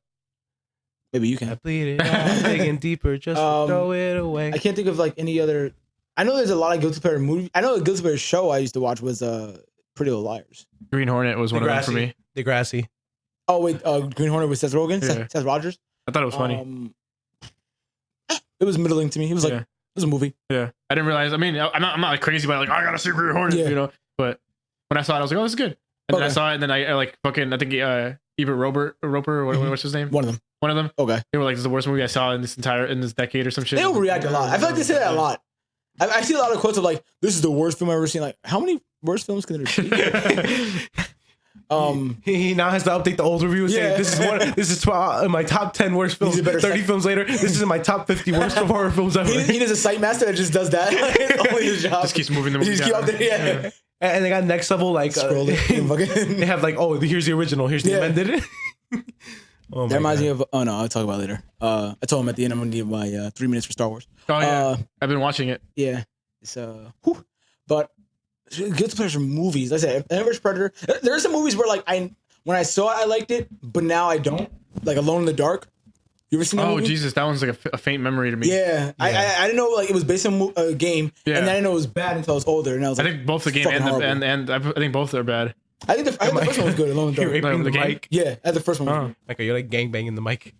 [SPEAKER 3] Maybe you can.
[SPEAKER 1] I bleed it out, digging deeper, just throw it away.
[SPEAKER 3] I can't think of like any other. I know there's a lot of guilty pleasure movies. I know a guilty pleasure show I used to watch was Pretty Little Liars.
[SPEAKER 2] Green Hornet was one of them for me.
[SPEAKER 1] Degrassi.
[SPEAKER 3] Oh wait, Green Hornet with Seth Rogen, Seth Rogers.
[SPEAKER 2] I thought it was funny.
[SPEAKER 3] It was middling to me. It was like it was a movie.
[SPEAKER 2] Yeah, I didn't realize. I mean, I'm not like crazy about like I gotta see Green Hornet, But when I saw it, I was like, oh, this is good. And then I saw it, and then I like fucking I think Ebert Roper, what's his name?
[SPEAKER 3] One of them. Okay.
[SPEAKER 2] They were like, this is the worst movie I saw in this decade or some shit.
[SPEAKER 3] They overreact a lot. I feel like they say that a lot. I see a lot of quotes of like, this is the worst film I've ever seen. Like, how many worst films can there be?
[SPEAKER 1] He now has to update the old review and say this is in my top 10 worst films. 30 films later, this is in my top 50 worst horror films ever.
[SPEAKER 3] He is a site master that just does that. Only his job.
[SPEAKER 2] Just keeps moving the movie down.
[SPEAKER 3] Yeah.
[SPEAKER 1] And they got next level like they have like, oh, here's the original, here's the amended.
[SPEAKER 3] Oh that reminds me of. Oh no, I'll talk about it later. I told him at the end I'm gonna give my 3 minutes for Star Wars.
[SPEAKER 2] Oh yeah, I've been watching it.
[SPEAKER 3] Yeah, it's but guilty pleasure movies. Like I said, Alien vs Predator. There are some movies where like when I saw it, I liked it, but now I don't. Like Alone in the Dark. You ever seen that movie?
[SPEAKER 2] Jesus, that one's like a faint memory to me.
[SPEAKER 3] Yeah. I didn't know like it was based on a game, and then I didn't know it was bad until I was older. And I was like,
[SPEAKER 2] I think both the game and I think both are bad.
[SPEAKER 3] I think the first one was good. Alone in the Dark.
[SPEAKER 1] Raping the mic.
[SPEAKER 3] Yeah, the first one. Was
[SPEAKER 1] like, are you like gangbanging the mic?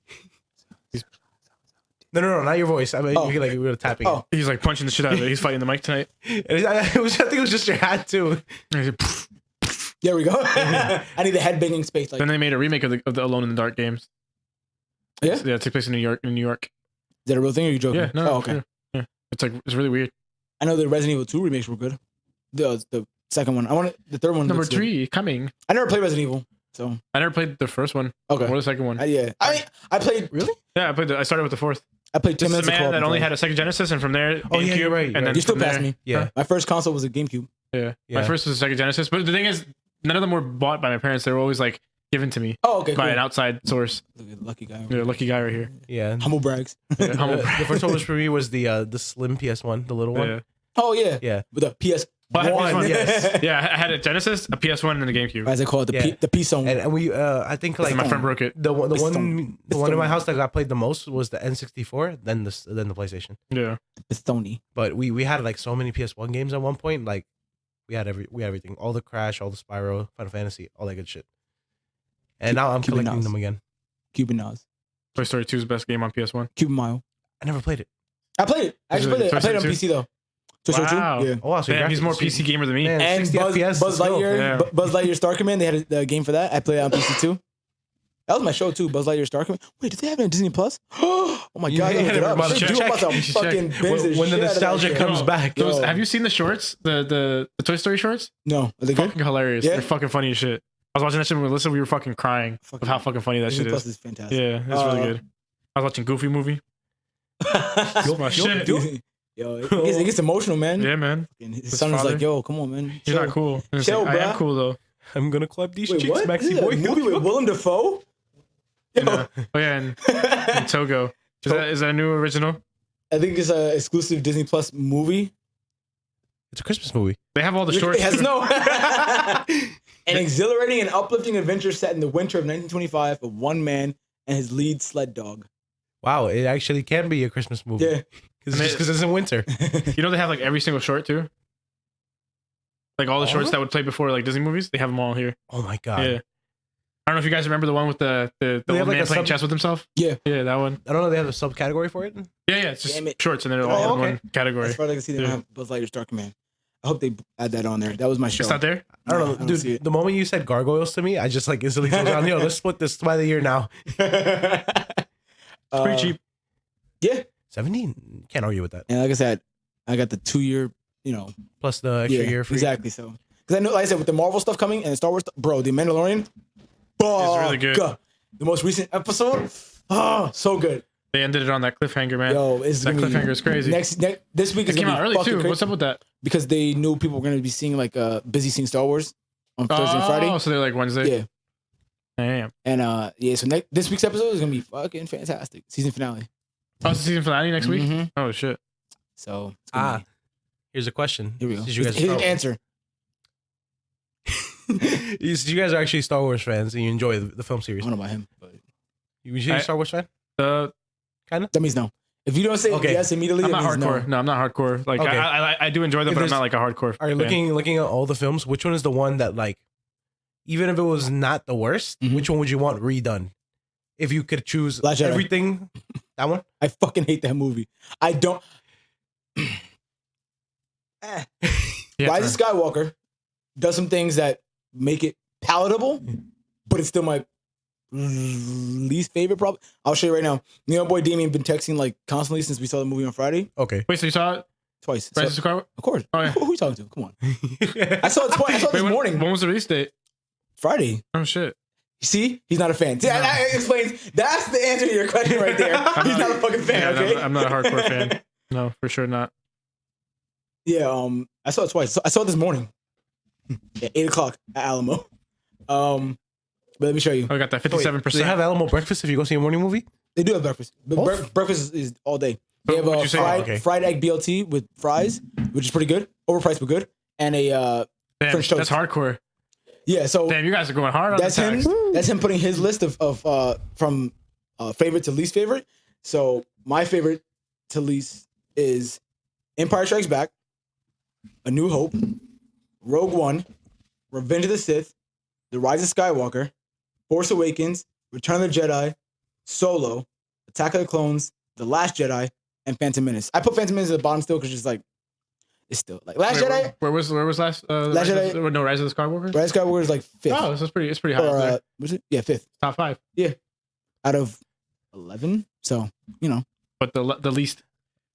[SPEAKER 1] No, not your voice. I mean, like we were tapping.
[SPEAKER 2] Oh. He's like punching the shit out of it. He's fighting the mic tonight.
[SPEAKER 1] I think it was just your hat too.
[SPEAKER 3] There we go. I need the headbanging space. Like.
[SPEAKER 2] Then they made a remake of the Alone in the Dark games.
[SPEAKER 3] Yeah,
[SPEAKER 2] it took place in New York. Is
[SPEAKER 3] that a real thing? Or are you joking?
[SPEAKER 2] Yeah, no. Okay. Yeah, it's really weird.
[SPEAKER 3] I know the Resident Evil 2 remakes were good. The second one. The third one.
[SPEAKER 2] Number 3 coming.
[SPEAKER 3] I never played Resident Evil, so
[SPEAKER 2] I never played the first one.
[SPEAKER 3] Okay,
[SPEAKER 2] or the second one.
[SPEAKER 3] Yeah, I played.
[SPEAKER 2] Really? Yeah, I started with the fourth.
[SPEAKER 3] I played 10 minutes.
[SPEAKER 2] This is a man that only had a Sega Genesis, and from there,
[SPEAKER 1] GameCube,
[SPEAKER 2] you're
[SPEAKER 1] right.
[SPEAKER 2] And then
[SPEAKER 3] you still passed me.
[SPEAKER 1] Yeah,
[SPEAKER 3] my first console was a GameCube.
[SPEAKER 2] Yeah, my first was a Sega Genesis, but the thing is, none of them were bought by my parents. They were always like given to me.
[SPEAKER 3] Oh, okay.
[SPEAKER 2] By an outside source.
[SPEAKER 3] Lucky guy.
[SPEAKER 2] Yeah, lucky guy right here.
[SPEAKER 1] Yeah.
[SPEAKER 3] Humble brags.
[SPEAKER 1] Yeah, the first one was for me was the slim PS1, the little one.
[SPEAKER 2] Yeah.
[SPEAKER 3] Oh yeah.
[SPEAKER 1] Yeah.
[SPEAKER 3] With the PS1.
[SPEAKER 1] Yes.
[SPEAKER 2] Yeah, I had a Genesis, a PS1, and a GameCube.
[SPEAKER 3] As they call it, the P-Zone.
[SPEAKER 1] And we, I think like
[SPEAKER 2] my friend broke it.
[SPEAKER 1] The one in my house that got played the most was the N64, then the PlayStation.
[SPEAKER 2] Yeah.
[SPEAKER 3] Pistoni.
[SPEAKER 1] But we had like so many PS1 games at one point. Like we had everything, all the Crash, all the Spyro, Final Fantasy, all that good shit. And now I'm collecting them again.
[SPEAKER 3] Cuban Nas.
[SPEAKER 2] Toy Story 2's best game on PS1.
[SPEAKER 3] Cuban Mile.
[SPEAKER 1] I never played it.
[SPEAKER 3] I played it. I played it on PC though.
[SPEAKER 2] Wow.
[SPEAKER 3] Yeah.
[SPEAKER 1] Oh, wow, so
[SPEAKER 2] he's more PC gamer than me.
[SPEAKER 1] Man,
[SPEAKER 3] and Buzz Lightyear, Buzz Lightyear Star Command. They had the game for that. I played it on PC too. That was my show too. Buzz Lightyear Star Command. Wait, did they have it on Disney Plus? Oh my god! When
[SPEAKER 1] the nostalgia comes back.
[SPEAKER 2] Have you seen the shorts? The Toy Story shorts?
[SPEAKER 3] No, are they
[SPEAKER 2] fucking hilarious. Yeah? They're fucking funny as shit. I was watching that shit with Melissa. We were fucking crying of how fucking funny that
[SPEAKER 3] Disney
[SPEAKER 2] shit
[SPEAKER 3] Plus
[SPEAKER 2] is.
[SPEAKER 3] Fantastic.
[SPEAKER 2] Yeah, it's really good. I was watching Goofy movie.
[SPEAKER 3] Shit. Yo, it gets emotional, man.
[SPEAKER 2] Yeah, man.
[SPEAKER 3] His son was like, "Yo, come on, man.
[SPEAKER 2] You're not cool."
[SPEAKER 3] Chill,
[SPEAKER 2] like, I am cool though.
[SPEAKER 1] I'm gonna clap these cheeks, Maxie
[SPEAKER 3] boy. Movie with Willem Dafoe.
[SPEAKER 2] Oh yeah, and Togo. Is that a new original?
[SPEAKER 3] I think it's an exclusive Disney Plus movie.
[SPEAKER 1] It's a Christmas movie.
[SPEAKER 2] They have all the shorts.
[SPEAKER 3] It has an exhilarating and uplifting adventure set in the winter of 1925 of one man and his lead sled dog.
[SPEAKER 1] Wow, it actually can be a Christmas movie.
[SPEAKER 3] Yeah.
[SPEAKER 1] Because it's in winter.
[SPEAKER 2] You know they have like every single short too? Like all the shorts that would play before like Disney movies, they have them all here.
[SPEAKER 1] Oh my god.
[SPEAKER 2] Yeah. I don't know if you guys remember the one with the old man playing chess with himself.
[SPEAKER 3] Yeah.
[SPEAKER 2] Yeah, that one.
[SPEAKER 1] I don't know, they have a subcategory for it?
[SPEAKER 2] Yeah, it's just shorts and they're all in one category.
[SPEAKER 3] As far as I can see, they don't have Buzz Lightyear Star Command. I hope they add that on there. That was my show.
[SPEAKER 2] It's not there?
[SPEAKER 1] I don't know. Dude, the moment you said gargoyles to me, I just like instantly told you, let's split this by the year now.
[SPEAKER 2] It's pretty cheap.
[SPEAKER 3] Yeah.
[SPEAKER 1] 17? Can't argue with that.
[SPEAKER 3] And like I said, I got the 2-year,
[SPEAKER 1] plus the extra year free.
[SPEAKER 3] Exactly. So, because I know, like I said, with the Marvel stuff coming and the Star Wars stuff, bro, the Mandalorian,
[SPEAKER 2] it's really good.
[SPEAKER 3] The most recent episode, so good.
[SPEAKER 2] They ended it on that cliffhanger, man.
[SPEAKER 3] Yo,
[SPEAKER 2] that cliffhanger is crazy.
[SPEAKER 3] This week is
[SPEAKER 2] came out early too.
[SPEAKER 3] Crazy.
[SPEAKER 2] What's up with that?
[SPEAKER 3] Because they knew people were going to be seeing busy seeing Star Wars on Thursday and Friday.
[SPEAKER 2] Oh, so they're like Wednesday.
[SPEAKER 3] Yeah.
[SPEAKER 2] Damn.
[SPEAKER 3] And so this week's episode is gonna be fucking fantastic. Season finale.
[SPEAKER 2] Oh, it's the season finale next week? Oh shit.
[SPEAKER 3] So
[SPEAKER 1] here's a question.
[SPEAKER 3] Here we go.
[SPEAKER 1] Here's
[SPEAKER 3] an answer.
[SPEAKER 1] You guys are actually Star Wars fans and you enjoy the film series.
[SPEAKER 3] I don't know about him, but
[SPEAKER 1] you a Star Wars fan?
[SPEAKER 3] Kind of. That means no. If you don't say yes immediately,
[SPEAKER 2] I'm not hardcore. No, I'm not hardcore. Like I do enjoy them, but I'm not like a hardcore.
[SPEAKER 1] Are you looking at all the films? Which one is the one that like, even if it was not the worst, which one would you want redone? If you could choose everything, that one?
[SPEAKER 3] I fucking hate that movie. I don't. Rise of Skywalker does some things that make it palatable, but it's still my least favorite. Probably. I'll show you right now. Me and my boy Damien been texting like constantly since we saw the movie on Friday.
[SPEAKER 1] Okay.
[SPEAKER 2] Wait, so you saw it
[SPEAKER 3] twice?
[SPEAKER 2] Rise of Skywalker?
[SPEAKER 3] Of course.
[SPEAKER 2] Oh, yeah.
[SPEAKER 3] Who are you talking to? Come on. I saw it twice. I saw it this morning.
[SPEAKER 2] When was the release date?
[SPEAKER 3] Friday.
[SPEAKER 2] Oh shit.
[SPEAKER 3] See, he's not a fan. See, no. That explains. That's the answer to your question right there. He's not a fucking fan.
[SPEAKER 2] Yeah,
[SPEAKER 3] okay,
[SPEAKER 2] I'm not a hardcore fan. No, for sure not.
[SPEAKER 3] Yeah, I saw it twice. I saw it this morning at 8:00 at Alamo. But let me show you.
[SPEAKER 2] I got that 57%.
[SPEAKER 1] Do they have Alamo breakfast if you go see a morning movie?
[SPEAKER 3] They do have breakfast. But breakfast is all day. They have a fried egg BLT with fries, which is pretty good. Overpriced but good. and a French toast.
[SPEAKER 2] That's hardcore.
[SPEAKER 3] Yeah, so
[SPEAKER 2] damn, you guys are going hard on
[SPEAKER 3] that's him. That's him putting his list of from favorite to least favorite. So my favorite to least is Empire Strikes Back, A New Hope, Rogue One, Revenge of the Sith, The Rise of Skywalker, Force Awakens, Return of the Jedi, Solo, Attack of the Clones, The Last Jedi, and Phantom Menace. I put Phantom Menace at the bottom still because it's still like Last Jedi.
[SPEAKER 2] Where was last Jedi? No, Rise of the Skywalker.
[SPEAKER 3] Rise of the Skywalker is like 5th.
[SPEAKER 2] Oh, so it's pretty high.
[SPEAKER 3] Or, was it? Yeah, 5th.
[SPEAKER 2] Top 5.
[SPEAKER 3] Yeah, out of 11. So
[SPEAKER 2] But the least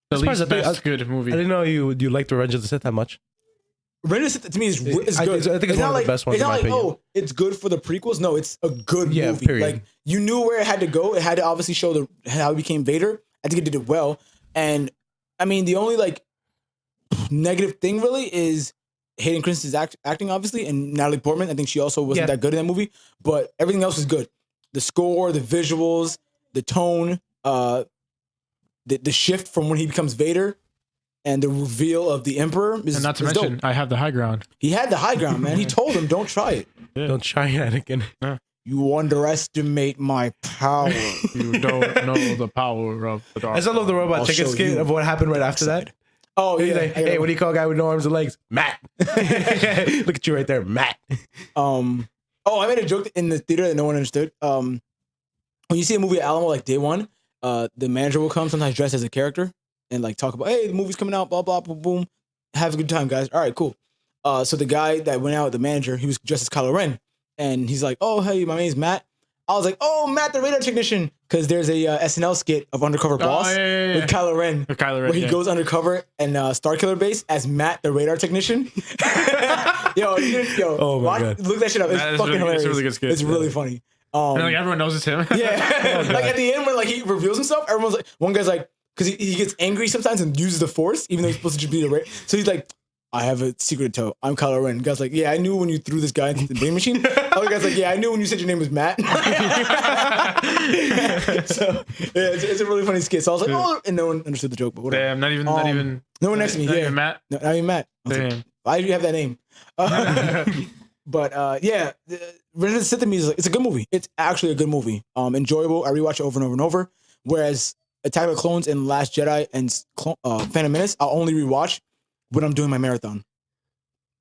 [SPEAKER 2] best good movie.
[SPEAKER 1] I didn't know you liked Revenge of the Sith that much.
[SPEAKER 3] Revenge of the Sith to me is good.
[SPEAKER 1] I think it's one of the best ones.
[SPEAKER 3] It's not like it's good for the prequels. No, it's a good movie.
[SPEAKER 1] Period.
[SPEAKER 3] Like you knew where it had to go. It had to obviously show how he became Vader. I think it did it well. And I mean, the only like negative thing really is Hayden Christensen's acting, obviously, and Natalie Portman. I think she also wasn't that good in that movie. But everything else is good. The score, the visuals, the tone, the shift from when he becomes Vader. And the reveal of the Emperor is,
[SPEAKER 2] and not to mention, dope. I have the high ground.
[SPEAKER 3] He had the high ground, man. He told him, "Don't try it.
[SPEAKER 1] Yeah. Don't try Anakin. Yeah.
[SPEAKER 3] You underestimate my power.
[SPEAKER 2] You don't know the power of the dark."
[SPEAKER 1] I still love the robot chicken skin of what happened right after that.
[SPEAKER 3] Oh yeah.
[SPEAKER 1] Like, hey, what do you call a guy with no arms and legs? Matt. Look at you right there, Matt.
[SPEAKER 3] Oh, I made a joke in the theater that no one understood. When you see a movie at Alamo like day one, the manager will come sometimes dressed as a character. And like talk about, hey, the movie's coming out, blah, blah, boom, boom. Have a good time, guys. All right, cool. So the guy that went out, the manager, he was dressed as Kylo Ren. And he's like, oh, hey, my name's Matt. I was like, oh, Matt, the radar technician. Because there's a SNL skit of Undercover Boss with Kylo Ren. Where he goes undercover and Starkiller Base as Matt, the radar technician. yo,
[SPEAKER 1] oh my God.
[SPEAKER 3] Look that shit up. It's fucking hilarious.
[SPEAKER 2] It's a really good skit.
[SPEAKER 3] It's really funny.
[SPEAKER 2] And like everyone knows it's him.
[SPEAKER 3] Yeah. Like at the end when like he reveals himself, everyone's like, one guy's like, because he gets angry sometimes and uses the Force, even though he's supposed to just be the right. So he's like, I have a secret to tell. I'm Kylo Ren. The guy's like, yeah, I knew when you threw this guy into the brain machine. Other guy's like, yeah, I knew when you said your name was Matt. So yeah, it's a really funny skit. So I was like, oh, and no one understood the joke, but whatever.
[SPEAKER 2] Damn, not even.
[SPEAKER 3] No one next to me.
[SPEAKER 2] Not
[SPEAKER 3] yeah,
[SPEAKER 2] even Matt.
[SPEAKER 3] No, not even Matt.
[SPEAKER 2] Damn.
[SPEAKER 3] Like, why do you have that name? But yeah, Revenge of the Sith to me is it's a good movie. It's actually a good movie. Enjoyable. I rewatch it over and over and over. Whereas Attack of the Clones and Last Jedi and Phantom Menace, I'll only rewatch when I'm doing my marathon.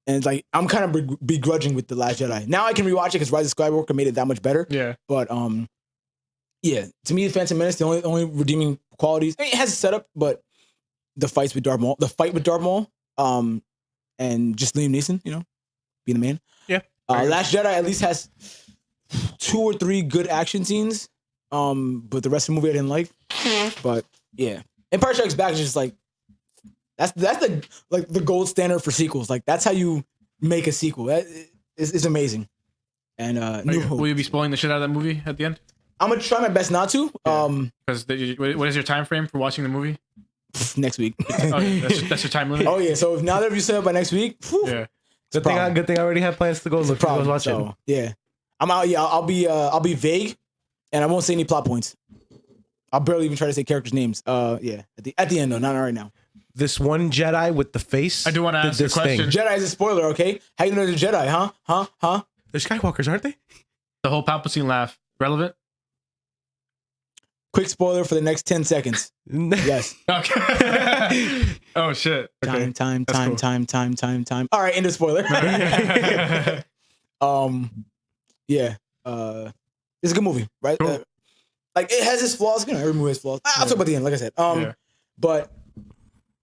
[SPEAKER 3] And it's like I'm kind of begrudging with The Last Jedi. Now I can rewatch it because Rise of Skywalker made it that much better.
[SPEAKER 2] Yeah.
[SPEAKER 3] But yeah, to me, Phantom Menace, the only redeeming qualities. I mean, it has a setup, but the fight with Darth Maul, and just Liam Neeson, being the man.
[SPEAKER 2] Yeah.
[SPEAKER 3] Last Jedi at least has 2 or 3 good action scenes. But the rest of the movie I didn't like. But yeah, Empire Strikes Back is just like that's the gold standard for sequels. Like that's how you make a sequel. That is amazing. And New Hope.
[SPEAKER 2] Will you be spoiling the shit out of that movie at the end?
[SPEAKER 3] I'm gonna try my best not to.
[SPEAKER 2] Because what is your time frame for watching the movie?
[SPEAKER 3] Next week.
[SPEAKER 2] That's your time limit.
[SPEAKER 3] Oh yeah. So if now that you set up by next week,
[SPEAKER 2] yeah.
[SPEAKER 1] Good thing I already have plans to go look. Watch it.
[SPEAKER 3] So, yeah, I'm out. Yeah, I'll be vague. And I won't say any plot points. I'll barely even try to say characters' names. Yeah. At the end though, not right now.
[SPEAKER 1] This one Jedi with the face.
[SPEAKER 2] I do want to ask a question.
[SPEAKER 3] Jedi is a spoiler, okay? How you know they're Jedi, huh?
[SPEAKER 1] They're Skywalkers, aren't they?
[SPEAKER 2] The whole Palpatine laugh relevant?
[SPEAKER 3] Quick spoiler for the next 10 seconds. Yes.
[SPEAKER 2] Okay. Oh shit.
[SPEAKER 3] Okay. Time. All right, end of spoiler. Yeah. It's a good movie, right?
[SPEAKER 2] Cool.
[SPEAKER 3] Like it has its flaws. Every movie has flaws. I'll talk about the end, like I said. But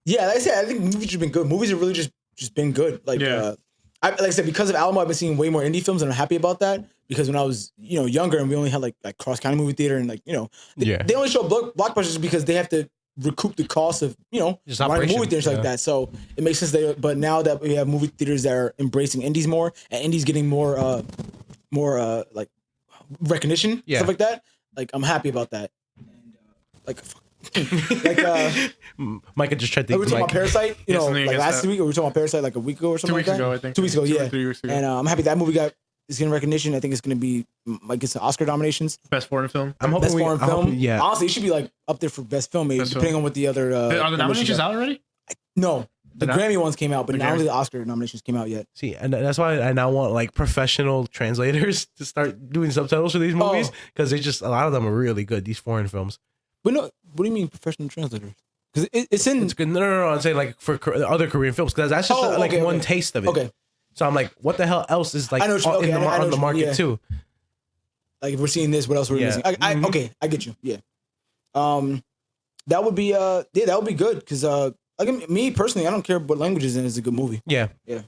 [SPEAKER 3] yeah, like I said, I think movies have been good. Movies have really just been good. Like, like I said, because of Alamo, I've been seeing way more indie films, and I'm happy about that. Because when I was, younger, and we only had like cross county movie theater, and they only show blockbusters because they have to recoup the cost of running movie theaters like that. So it makes sense. But now that we have movie theaters that are embracing indies more, and indies getting more like recognition, stuff like that. Like I'm happy about that. And
[SPEAKER 1] Micah just tried to.
[SPEAKER 3] We were talking about Parasite, like last week, or we were talking about Parasite like a week ago or something like that.
[SPEAKER 2] 2 weeks ago, I think.
[SPEAKER 3] 2 weeks ago, yeah.
[SPEAKER 2] 3 weeks ago.
[SPEAKER 3] And I'm happy that movie is getting recognition. I think it's going to be get some Oscar nominations.
[SPEAKER 2] Best foreign film.
[SPEAKER 1] I'm hoping
[SPEAKER 3] best foreign film.
[SPEAKER 1] Yeah.
[SPEAKER 3] Honestly, it should be like up there for best film, maybe depending on what the other.
[SPEAKER 2] Are the nominations out already?
[SPEAKER 3] No. The Grammy ones came out, but not only the Oscar nominations came out yet.
[SPEAKER 1] See, and that's why I now want like professional translators to start doing subtitles for these movies because they just a lot of them are really good. These foreign films.
[SPEAKER 3] But no, what do you mean professional translators? Because it's in.
[SPEAKER 1] It's good. No. I'm saying like for other Korean films because that's just like one taste of it.
[SPEAKER 3] Okay.
[SPEAKER 1] So I'm like, what the hell else is like on the market too?
[SPEAKER 3] Like if we're seeing this, what else we're missing? Okay, I get you. Yeah. That would be that would be good because like me personally, I don't care what language is in. It's a good movie.
[SPEAKER 1] Yeah.
[SPEAKER 3] Yeah.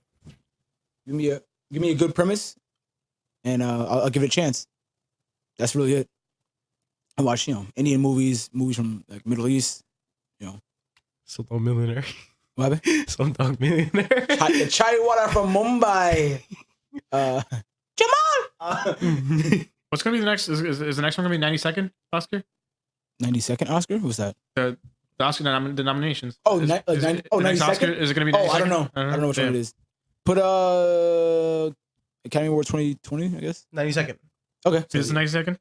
[SPEAKER 3] Give me a good premise, and I'll give it a chance. That's really it. I watch Indian movies from like Middle East.
[SPEAKER 1] Slumdog Millionaire.
[SPEAKER 3] What happened?
[SPEAKER 1] Slumdog Millionaire.
[SPEAKER 3] Chai water from Mumbai. Jamal.
[SPEAKER 2] What's gonna be the next? Is the next one gonna be 92nd Oscar?
[SPEAKER 3] 92nd Oscar? What's that?
[SPEAKER 2] The Oscar the nominations.
[SPEAKER 3] Oh, 92nd?
[SPEAKER 2] Oscar, is it gonna be? 92nd?
[SPEAKER 3] I don't know. I don't know which one it is. Put Academy Award 2020, I guess.
[SPEAKER 1] 92nd.
[SPEAKER 3] Okay.
[SPEAKER 2] So is it 92nd?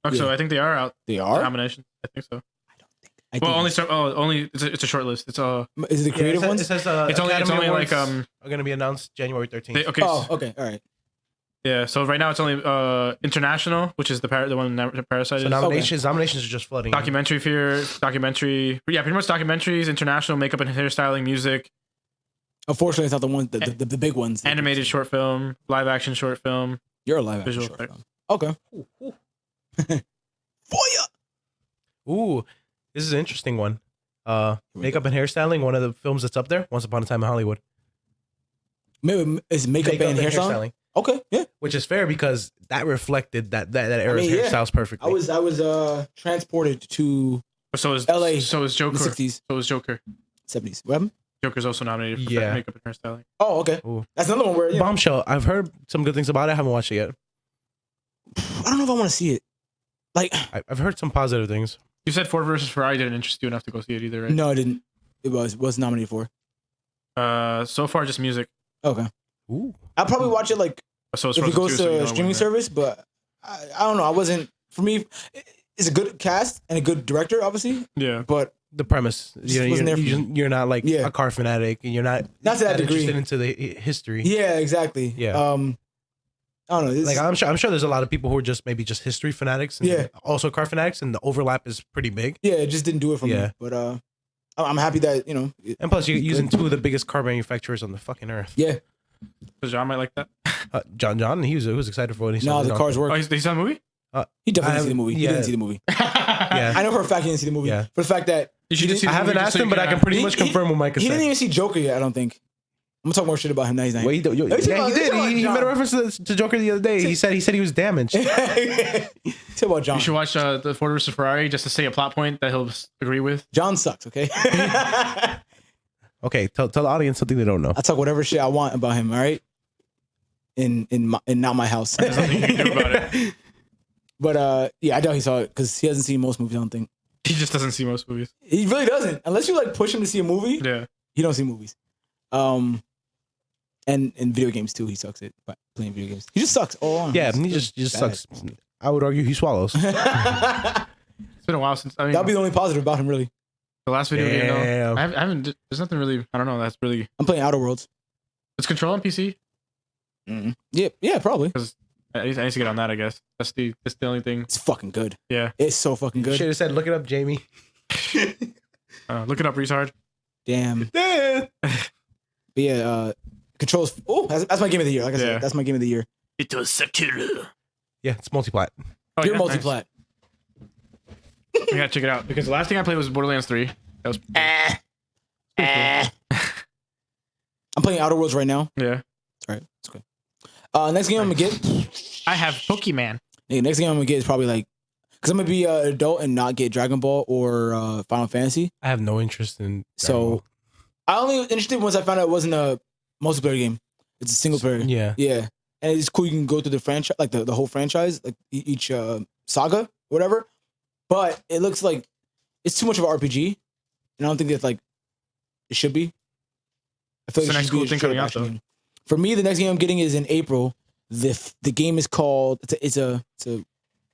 [SPEAKER 2] Okay, so I think they are out.
[SPEAKER 3] They are
[SPEAKER 2] nominations. I think so.
[SPEAKER 3] I think
[SPEAKER 2] only it's a short list. It's
[SPEAKER 3] is it the creative ones?
[SPEAKER 1] It says
[SPEAKER 2] it's only like
[SPEAKER 1] are going to be announced January 13th.
[SPEAKER 2] Okay.
[SPEAKER 3] Okay. All right.
[SPEAKER 2] Yeah. So right now it's only international, which is the one Parasite.
[SPEAKER 1] So nominations are just flooding.
[SPEAKER 2] Documentary. Yeah, pretty much documentaries, international, makeup and hairstyling, music.
[SPEAKER 3] Unfortunately, it's not the ones the big ones.
[SPEAKER 2] Animated short film, live action short film.
[SPEAKER 3] You're a live action short film. Okay.
[SPEAKER 1] Ooh, this is an interesting one. Makeup and hairstyling, one of the films that's up there. Once Upon a Time in Hollywood.
[SPEAKER 3] Is makeup and hairstyling? Okay, yeah.
[SPEAKER 1] Which is fair because that reflected that era's hairstyles perfectly.
[SPEAKER 3] I was transported to LA.
[SPEAKER 2] So is Joker.
[SPEAKER 3] 60s.
[SPEAKER 2] So is Joker.
[SPEAKER 3] 70s. What happened?
[SPEAKER 2] Joker's also nominated for makeup and hairstyling.
[SPEAKER 3] Oh, okay. Ooh. That's another one where
[SPEAKER 1] Bombshell. I've heard some good things about it. I haven't watched it yet.
[SPEAKER 3] I don't know if I want to see it. Like
[SPEAKER 1] I've heard some positive things.
[SPEAKER 2] You said Ford versus Ferrari didn't interest you enough to go see it either, right?
[SPEAKER 3] No, I didn't. It was nominated for.
[SPEAKER 2] So far just music.
[SPEAKER 3] Okay.
[SPEAKER 1] Ooh.
[SPEAKER 3] I'll probably watch it like if it goes to a streaming service, but I don't know. I wasn't. For me, it's a good cast and a good director, obviously.
[SPEAKER 2] Yeah.
[SPEAKER 3] But
[SPEAKER 1] the premise, you're not like a car fanatic, and you're not
[SPEAKER 3] to that degree
[SPEAKER 1] interested into the history.
[SPEAKER 3] Yeah, exactly.
[SPEAKER 1] Yeah.
[SPEAKER 3] I don't know.
[SPEAKER 1] Like I'm sure there's a lot of people who are just maybe just history fanatics, and also car fanatics, and the overlap is pretty big.
[SPEAKER 3] Yeah, it just didn't do it for me. But I'm happy that
[SPEAKER 1] and plus you're using two of the biggest car manufacturers on the fucking earth.
[SPEAKER 3] Yeah.
[SPEAKER 2] So John might like that.
[SPEAKER 1] John, he was excited for it. He saw
[SPEAKER 3] the cars work.
[SPEAKER 2] Oh, he saw the movie?
[SPEAKER 3] He definitely didn't see the movie. He didn't see the movie.
[SPEAKER 1] Yeah,
[SPEAKER 3] I know for a fact he didn't see the movie.
[SPEAKER 1] Yeah.
[SPEAKER 3] For the fact that
[SPEAKER 1] I haven't asked him, but I can pretty much confirm what Mike said.
[SPEAKER 3] He didn't even see Joker yet. I don't think. I'm gonna talk more shit about him now. He's not.
[SPEAKER 1] Wait, he did. He made a reference to Joker the other day. He said he was damaged.
[SPEAKER 3] Tell about John.
[SPEAKER 2] You should watch the Ford vs Ferrari just to say a plot point that he'll agree with.
[SPEAKER 3] John sucks. Okay.
[SPEAKER 1] Okay, tell the audience something they don't know.
[SPEAKER 3] I talk whatever shit I want about him. All right. In not my house.
[SPEAKER 2] There's nothing you can do about it.
[SPEAKER 3] But yeah, I doubt he saw it because he hasn't seen most movies. I don't think
[SPEAKER 2] he just doesn't see most movies.
[SPEAKER 3] He really doesn't, unless you like push him to see a movie.
[SPEAKER 2] Yeah,
[SPEAKER 3] he don't see movies. And video games too. He sucks at playing video games. He just sucks all on.
[SPEAKER 1] Yeah, he just sucks. I would argue he swallows.
[SPEAKER 2] It's been a while since. I mean,
[SPEAKER 3] that'll be the only positive about him, really.
[SPEAKER 2] The last video game, though, I haven't. There's nothing really. I don't know. That's really.
[SPEAKER 3] I'm playing Outer Worlds.
[SPEAKER 2] It's Control on PC.
[SPEAKER 3] Mm-hmm. Yeah, probably.
[SPEAKER 2] Because I need to get on that. I guess that's the only thing.
[SPEAKER 3] It's fucking good.
[SPEAKER 2] Yeah,
[SPEAKER 3] it's so fucking good.
[SPEAKER 1] You should have said, "Look it up, Jamie."
[SPEAKER 2] Look it up, retard.
[SPEAKER 3] Damn. But yeah, Control's. Oh, that's my game of the year. Like I said, that's my game of the year.
[SPEAKER 2] It was Sekiro.
[SPEAKER 1] Yeah, it's multiplat.
[SPEAKER 3] Oh, you're multiplat.
[SPEAKER 2] I gotta check it out because the last thing I played was Borderlands 3. That was.
[SPEAKER 3] I'm playing Outer Worlds right now.
[SPEAKER 2] Yeah.
[SPEAKER 3] It's alright. It's okay. Next game I'm gonna get.
[SPEAKER 2] I have Pokemon.
[SPEAKER 3] Next game I'm gonna get is probably like, because I'm gonna be an adult and not get Dragon Ball or Final Fantasy.
[SPEAKER 1] I have no interest in.
[SPEAKER 3] So, I only interested once I found out it wasn't a multiplayer game. It's a single player.
[SPEAKER 1] Yeah.
[SPEAKER 3] Yeah. And it's cool. You can go through the franchise, like the whole franchise, like each saga, whatever. But it looks like it's too much of an RPG, and I don't think that's like it should be. I feel like
[SPEAKER 2] the next cool thing coming out though.
[SPEAKER 3] For me, the next game I'm getting is in April. The game is called it's a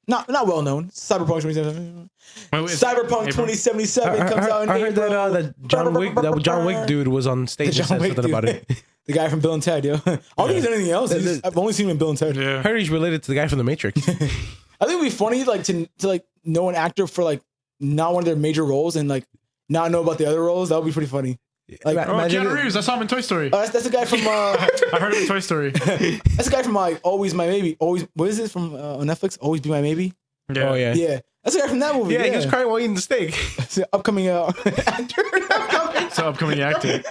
[SPEAKER 3] Not well known. Cyberpunk 2077. Cyberpunk 2077 comes out in
[SPEAKER 1] I heard that John Wick dude was on stage and said something about it.
[SPEAKER 3] The guy from Bill and Ted, yo. I don't think he's anything else. I've only seen him in Bill and Ted.
[SPEAKER 2] Yeah.
[SPEAKER 1] I heard he's related to the guy from The Matrix.
[SPEAKER 3] I think it'd be funny like to like know an actor for like not one of their major roles and like not know about the other roles. That would be pretty funny.
[SPEAKER 2] Like Keanu Reeves, I saw him in Toy Story.
[SPEAKER 3] That's the guy from.
[SPEAKER 2] I heard him in Toy Story.
[SPEAKER 3] That's the guy from like Always My Maybe. Always, what is this from on Netflix? Always Be My Maybe.
[SPEAKER 2] Yeah.
[SPEAKER 1] Oh yeah.
[SPEAKER 3] Yeah, that's the guy from that movie.
[SPEAKER 1] Yeah, he was crying while eating the steak.
[SPEAKER 3] It's the upcoming actor.
[SPEAKER 2] It's an upcoming actor.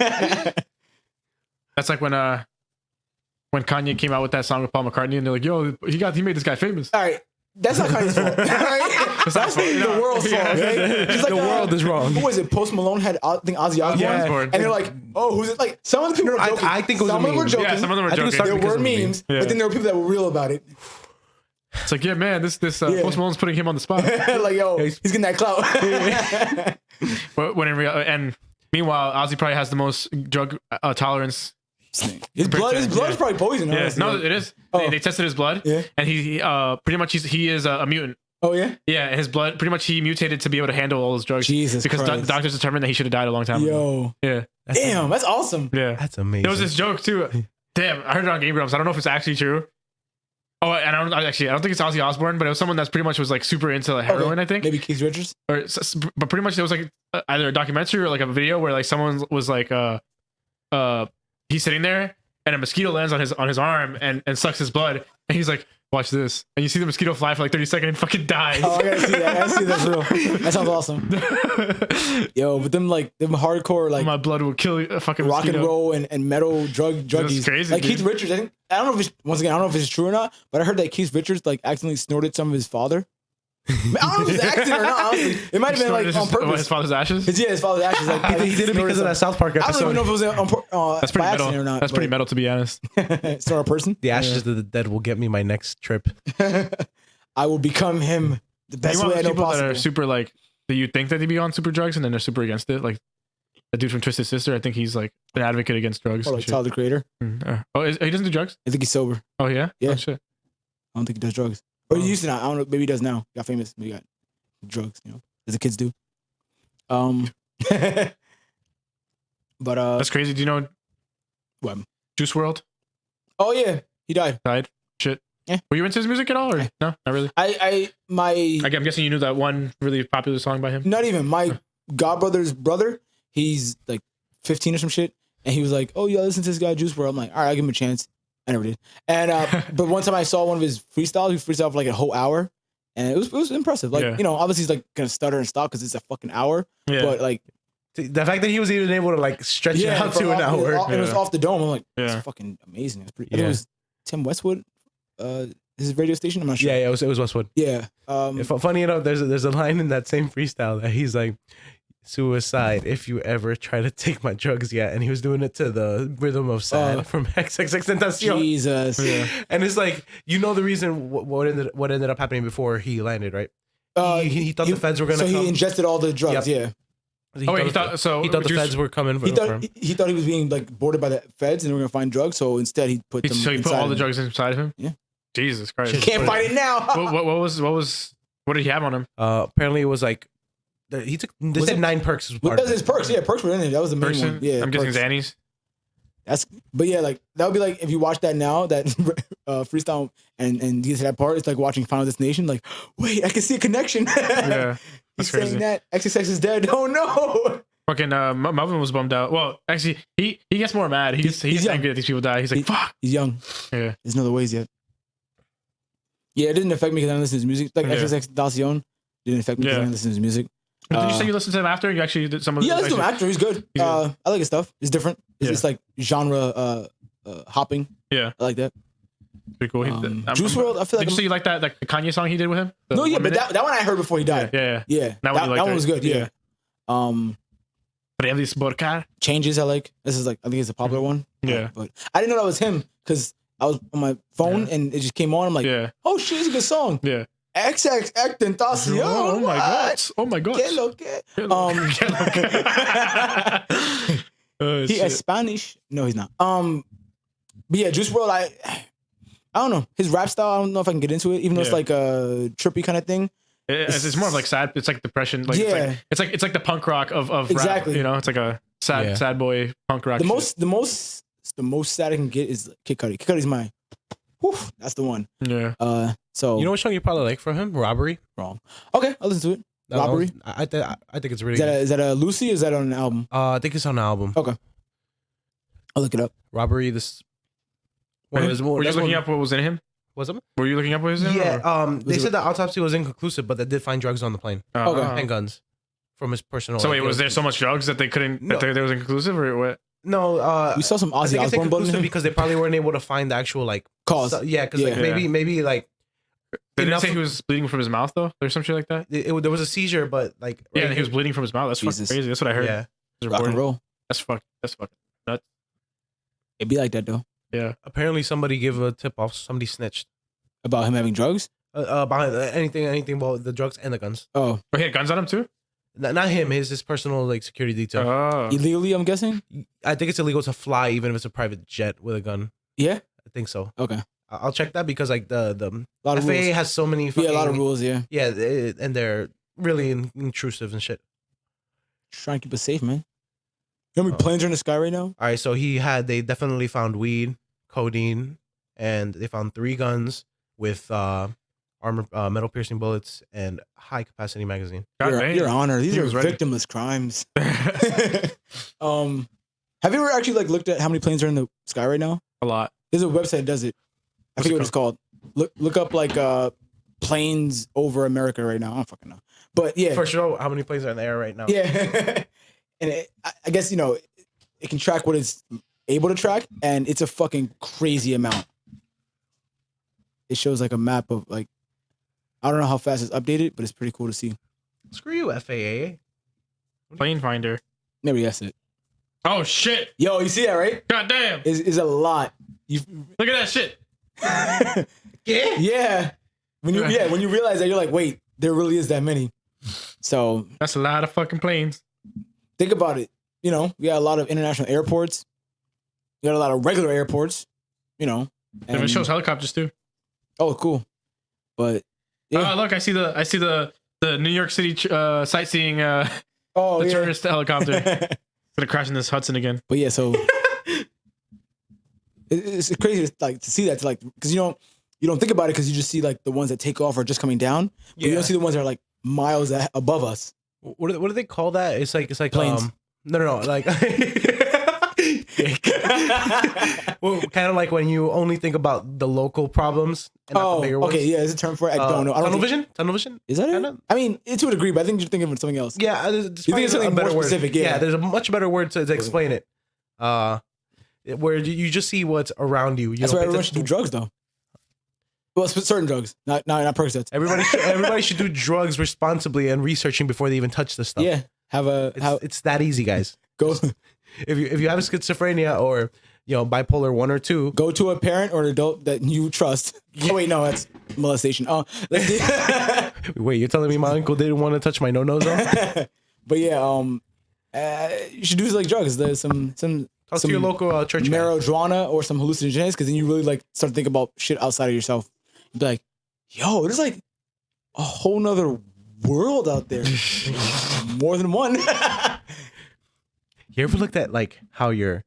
[SPEAKER 2] That's like when Kanye came out with that song with Paul McCartney, and they're like, "Yo, he made this guy famous."
[SPEAKER 3] All right. That's not Kanye's fault. Right? That's the world's fault. Right? Like,
[SPEAKER 1] the world is wrong.
[SPEAKER 3] Who was it? Post Malone had, I think, Ozzy Osbourne.
[SPEAKER 2] Yeah.
[SPEAKER 3] And they're like, oh, who's it? Like, some of the people were joking.
[SPEAKER 1] I think it was
[SPEAKER 3] some of them were joking.
[SPEAKER 2] Yeah, some of them were joking.
[SPEAKER 3] There were memes, but then there were people that were real about it.
[SPEAKER 2] It's like, yeah, man, this Post Malone's putting him on the spot.
[SPEAKER 3] Like, yo, he's getting that clout.
[SPEAKER 2] But when in reality, and meanwhile, Ozzy probably has the most drug tolerance.
[SPEAKER 3] His blood is probably poison.
[SPEAKER 2] Yeah, no, it is. Oh. They tested his blood, and he pretty much he is a mutant.
[SPEAKER 3] Oh yeah,
[SPEAKER 2] yeah. And his blood pretty much he mutated to be able to handle all those drugs.
[SPEAKER 3] Jesus,
[SPEAKER 2] because doctors determined that he should have died a long time ago. Yeah,
[SPEAKER 3] damn, that's awesome.
[SPEAKER 2] Yeah,
[SPEAKER 1] that's amazing.
[SPEAKER 2] There was this joke too. Damn, I heard it on Game Grumps. I don't know if it's actually true. Oh, and I don't think it's Ozzy Osbourne, but it was someone that's pretty much was like super into like heroin. I think
[SPEAKER 3] maybe Keith Richards,
[SPEAKER 2] but pretty much it was like either a documentary or like a video where like someone was like he's sitting there and a mosquito lands on his arm and sucks his blood, and he's like, watch this, and you see the mosquito fly for like 30 seconds and fucking die.
[SPEAKER 3] Oh, I gotta see that. I gotta see that's real. That sounds awesome. Yo, but them hardcore like
[SPEAKER 2] my blood will kill a fucking
[SPEAKER 3] rock
[SPEAKER 2] mosquito.
[SPEAKER 3] And roll and metal druggies.
[SPEAKER 2] That's crazy,
[SPEAKER 3] like dude. Keith Richards, I don't know if it's, once again, I don't know if it's true or not, but I heard that Keith Richards like accidentally snorted some of his father. I don't know if it's an accident or not. Honestly, it might have been like on purpose.
[SPEAKER 2] His father's ashes.
[SPEAKER 3] His father's ashes. Like
[SPEAKER 1] he did it because of that South Park episode.
[SPEAKER 3] I don't even know if it was
[SPEAKER 2] that's pretty metal
[SPEAKER 3] or not.
[SPEAKER 2] That's pretty metal, to be honest.
[SPEAKER 3] It's not a person.
[SPEAKER 1] The ashes of the dead will get me my next trip.
[SPEAKER 3] I will become him the best way I know
[SPEAKER 2] people
[SPEAKER 3] possible.
[SPEAKER 2] That are super like that you think that they'd be on super drugs and then they're super against it. Like the dude from Twisted Sister, I think he's like an advocate against drugs.
[SPEAKER 3] Oh, like Tyler, the Creator.
[SPEAKER 2] Oh, he doesn't do drugs?
[SPEAKER 3] I think he's sober.
[SPEAKER 2] Oh yeah.
[SPEAKER 3] Yeah.
[SPEAKER 2] Oh, shit.
[SPEAKER 3] I don't think he does drugs. Or he used to not. I don't know. Maybe he does now. He got famous. Maybe he got drugs, as the kids do. But
[SPEAKER 2] that's crazy. Do you know
[SPEAKER 3] what?
[SPEAKER 2] Juice WRLD?
[SPEAKER 3] Oh yeah, he died.
[SPEAKER 2] Shit.
[SPEAKER 3] Yeah.
[SPEAKER 2] Were you into his music at all, or no? Not really.
[SPEAKER 3] I'm
[SPEAKER 2] guessing you knew that one really popular song by him.
[SPEAKER 3] Not even my godbrother's brother. He's like 15 or some shit, and he was like, "Oh yeah, listen to this guy Juice WRLD." I'm like, "All right, I'll give him a chance." I never did. And but one time I saw one of his freestyles. He freestyled for like a whole hour. And it was impressive. Like, obviously he's like gonna stutter and stop because it's a fucking hour. Yeah. But like
[SPEAKER 1] the fact that he was even able to like stretch it out to an hour.
[SPEAKER 3] It was off the dome. I'm like, it's fucking amazing. It's pretty. It was Tim Westwood, his radio station. I'm not sure.
[SPEAKER 1] Yeah, it was Westwood.
[SPEAKER 3] Yeah.
[SPEAKER 1] Funny enough, there's a line in that same freestyle that he's like, "Suicide if you ever try to take my drugs yet," and he was doing it to the Rhythm of Sad from XXXTentacion.
[SPEAKER 3] Jesus.
[SPEAKER 1] And it's like, the reason what ended up happening before he landed, right? He thought the feds were gonna.
[SPEAKER 3] So he ingested all the drugs. Yep.
[SPEAKER 2] Yeah. He thought the
[SPEAKER 1] feds were coming.
[SPEAKER 3] He thought he was being like boarded by the feds and they were gonna find drugs. So instead he put them.
[SPEAKER 2] So he put all the drugs inside of him.
[SPEAKER 3] Yeah.
[SPEAKER 2] Jesus Christ.
[SPEAKER 3] You can't find it now.
[SPEAKER 2] What did he have on him?
[SPEAKER 1] Apparently it was like. He took. They said 9 perks.
[SPEAKER 3] That was his perks. Yeah, perks were in it. That was the main one. Yeah,
[SPEAKER 2] I'm guessing Xannies.
[SPEAKER 3] But yeah, like that would be like if you watch that now, that freestyle, and get to that part, it's like watching Final Destination. Like, wait, I can see a connection.
[SPEAKER 2] Yeah,
[SPEAKER 3] he's saying that XXX is dead. Oh no.
[SPEAKER 2] Fucking Melvin was bummed out. Well, actually, he gets more mad. He's angry that these people die. He's like, fuck.
[SPEAKER 3] He's young.
[SPEAKER 2] Yeah,
[SPEAKER 3] there's no other ways yet. Yeah, it didn't affect me because I don't listen to his music. Like XXXTentacion didn't affect me because I don't listen to his music.
[SPEAKER 2] Did you say you listened to him after? You actually did some of the.
[SPEAKER 3] Yeah, I listened to him after. He's good. I like his stuff. It's different. It's like genre hopping.
[SPEAKER 2] Yeah,
[SPEAKER 3] I like that.
[SPEAKER 2] Pretty cool.
[SPEAKER 3] Juice WRLD. I feel like.
[SPEAKER 2] Did you say you like that the Kanye song he did with him?
[SPEAKER 3] No, yeah, but that one I heard before he died.
[SPEAKER 2] Yeah.
[SPEAKER 3] That one was good. Yeah. Changes I like. This is like I think it's a popular one.
[SPEAKER 2] Yeah.
[SPEAKER 3] But I didn't know that was him because I was on my phone and it just came on. I'm like, oh shit, it's a good song.
[SPEAKER 2] Yeah.
[SPEAKER 3] XXXTentacion.
[SPEAKER 2] Oh my god! Oh my god!
[SPEAKER 3] Que lo que? He is Spanish. No, he's not. But yeah, Juice WRLD. I don't know his rap style. I don't know if I can get into it, even though it's like a trippy kind of thing.
[SPEAKER 2] It's more of like sad. It's like depression. Like, it's like the punk rock of
[SPEAKER 3] exactly.
[SPEAKER 2] Rap, you know, it's like a sad boy punk rock.
[SPEAKER 3] The most sad I can get is Kid Cudi. Kid Cudi's my, whew, that's the one.
[SPEAKER 2] Yeah.
[SPEAKER 3] So
[SPEAKER 1] you know what song you probably like from him? Robbery.
[SPEAKER 3] Wrong. Okay, I'll listen to it. Robbery.
[SPEAKER 1] I think it's really.
[SPEAKER 3] Is that a Lucy? Or is that on an album?
[SPEAKER 1] I think it's on an album.
[SPEAKER 3] Okay. I'll look it up.
[SPEAKER 1] Robbery. This.
[SPEAKER 2] Were you looking up what was in him?
[SPEAKER 1] Was it?
[SPEAKER 2] Were you looking up what was in him?
[SPEAKER 1] Yeah. They said the autopsy was inconclusive, but they did find drugs on the plane.
[SPEAKER 3] Okay.
[SPEAKER 1] And guns from his personal.
[SPEAKER 2] So wait, was there so much drugs that they couldn't? No. That there was inconclusive, or what?
[SPEAKER 1] No.
[SPEAKER 3] We saw some Ozzy Osbourne blood in him
[SPEAKER 1] because they probably weren't able to find the actual like
[SPEAKER 3] cause.
[SPEAKER 1] Yeah, because like, maybe like.
[SPEAKER 2] They didn't say he was bleeding from his mouth though, or some shit like that.
[SPEAKER 1] There was a seizure, but like
[SPEAKER 2] he was bleeding from his mouth. That's fucking crazy. That's what I heard.
[SPEAKER 3] Yeah, rock and roll.
[SPEAKER 2] That's fucking nuts.
[SPEAKER 3] It'd be like that though.
[SPEAKER 2] Yeah.
[SPEAKER 1] Apparently, somebody gave a tip off. Somebody snitched
[SPEAKER 3] about him having drugs.
[SPEAKER 1] About anything about the drugs and the guns.
[SPEAKER 3] Oh,
[SPEAKER 2] he had guns on him too.
[SPEAKER 1] Not him. His personal like security detail.
[SPEAKER 3] Illegally, I'm guessing.
[SPEAKER 1] I think it's illegal to fly even if it's a private jet with a gun.
[SPEAKER 3] Yeah,
[SPEAKER 1] I think so.
[SPEAKER 3] Okay.
[SPEAKER 1] I'll check that because like the
[SPEAKER 3] FAA
[SPEAKER 1] rules. Has so many
[SPEAKER 3] a lot of rules,
[SPEAKER 1] and they're really intrusive and shit.
[SPEAKER 3] Trying to keep us safe, man. You know how many planes are in the sky right now?
[SPEAKER 1] All right, so they definitely found weed, codeine, and they found 3 guns with armor, metal piercing bullets and high capacity magazine.
[SPEAKER 3] Your Honor, these are victimless crimes. Have you ever actually like looked at how many planes are in the sky right now?
[SPEAKER 2] A lot.
[SPEAKER 3] There's a website that does it. I forget what it's called. Look up like planes over America right now. I don't fucking know. But yeah.
[SPEAKER 1] For sure, how many planes are in the air right now?
[SPEAKER 3] Yeah. And I guess, you know, it can track what it's able to track, and it's a fucking crazy amount. It shows like a map of like, I don't know how fast it's updated, but it's pretty cool to see.
[SPEAKER 1] Screw you, FAA.
[SPEAKER 2] Plane finder.
[SPEAKER 3] Maybe that's it.
[SPEAKER 2] Oh shit.
[SPEAKER 3] Yo, you see that, right?
[SPEAKER 2] God damn.
[SPEAKER 3] It's a lot.
[SPEAKER 2] Look at that shit.
[SPEAKER 3] Yeah. When you realize that, you're like, wait, there really is that many. So
[SPEAKER 2] that's a lot of fucking planes.
[SPEAKER 3] Think about it. You know, we got a lot of international airports. We got a lot of regular airports. You know,
[SPEAKER 2] and it shows helicopters too.
[SPEAKER 3] Oh, cool. But
[SPEAKER 2] yeah. Look, I see the New York City sightseeing. Tourist helicopter. Gonna crash in this Hudson again.
[SPEAKER 3] But yeah, so it's crazy to see that, because you don't think about it because you just see like the ones that take off are just coming down, but you don't see the ones that are like miles above us.
[SPEAKER 1] What do they call that? It's like
[SPEAKER 3] planes.
[SPEAKER 1] No, like well, kind of like when you only think about the local problems and not the bigger ones.
[SPEAKER 3] Okay, yeah, there's a term for it. I don't know.
[SPEAKER 1] Tunnel vision?
[SPEAKER 3] Is that it? I mean, to a degree, but I think you're thinking of something else.
[SPEAKER 1] Yeah,
[SPEAKER 3] you think it's something more specific. Yeah,
[SPEAKER 1] there's a much better word to explain it. Where you just see what's around you.
[SPEAKER 3] That's why everyone should do drugs, though. Well, certain drugs, not Percocets.
[SPEAKER 1] Everybody should do drugs responsibly and researching before they even touch this stuff.
[SPEAKER 3] Yeah,
[SPEAKER 1] it's that easy, guys.
[SPEAKER 3] Go
[SPEAKER 1] if you have schizophrenia or bipolar 1 or 2,
[SPEAKER 3] go to a parent or an adult that you trust. Oh wait, no, that's molestation. Oh,
[SPEAKER 1] wait, you're telling me my uncle didn't want to touch my no-nos though?
[SPEAKER 3] But yeah, you should do like drugs. There's some
[SPEAKER 1] Talk to your local church
[SPEAKER 3] marijuana or some hallucinogens, because then you really like start to think about shit outside of yourself. You'd be like, yo, there's like a whole nother world out there. More than one.
[SPEAKER 1] You ever looked at like how your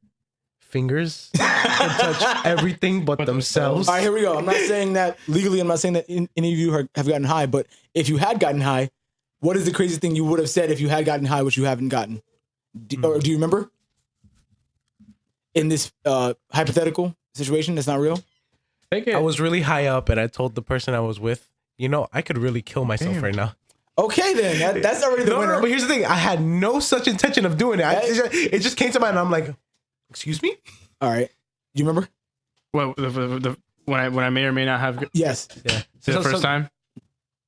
[SPEAKER 1] fingers can touch everything but themselves?
[SPEAKER 3] All right, here we go. I'm not saying that legally. I'm not saying that any of you have gotten high, but if you had gotten high, what is the craziest thing you would have said if you had gotten high, which you haven't gotten? Or do you remember? In this hypothetical situation that's not real?
[SPEAKER 1] I was really high up and I told the person I was with, I could really kill myself right now.
[SPEAKER 3] Okay, then. That's already the winner.
[SPEAKER 1] No, but here's the thing. I had no such intention of doing it. It just came to mind and I'm like, excuse me?
[SPEAKER 3] All right. Do you remember?
[SPEAKER 2] Well, when I may or may not have...
[SPEAKER 3] Yes.
[SPEAKER 1] Yeah.
[SPEAKER 2] The first time?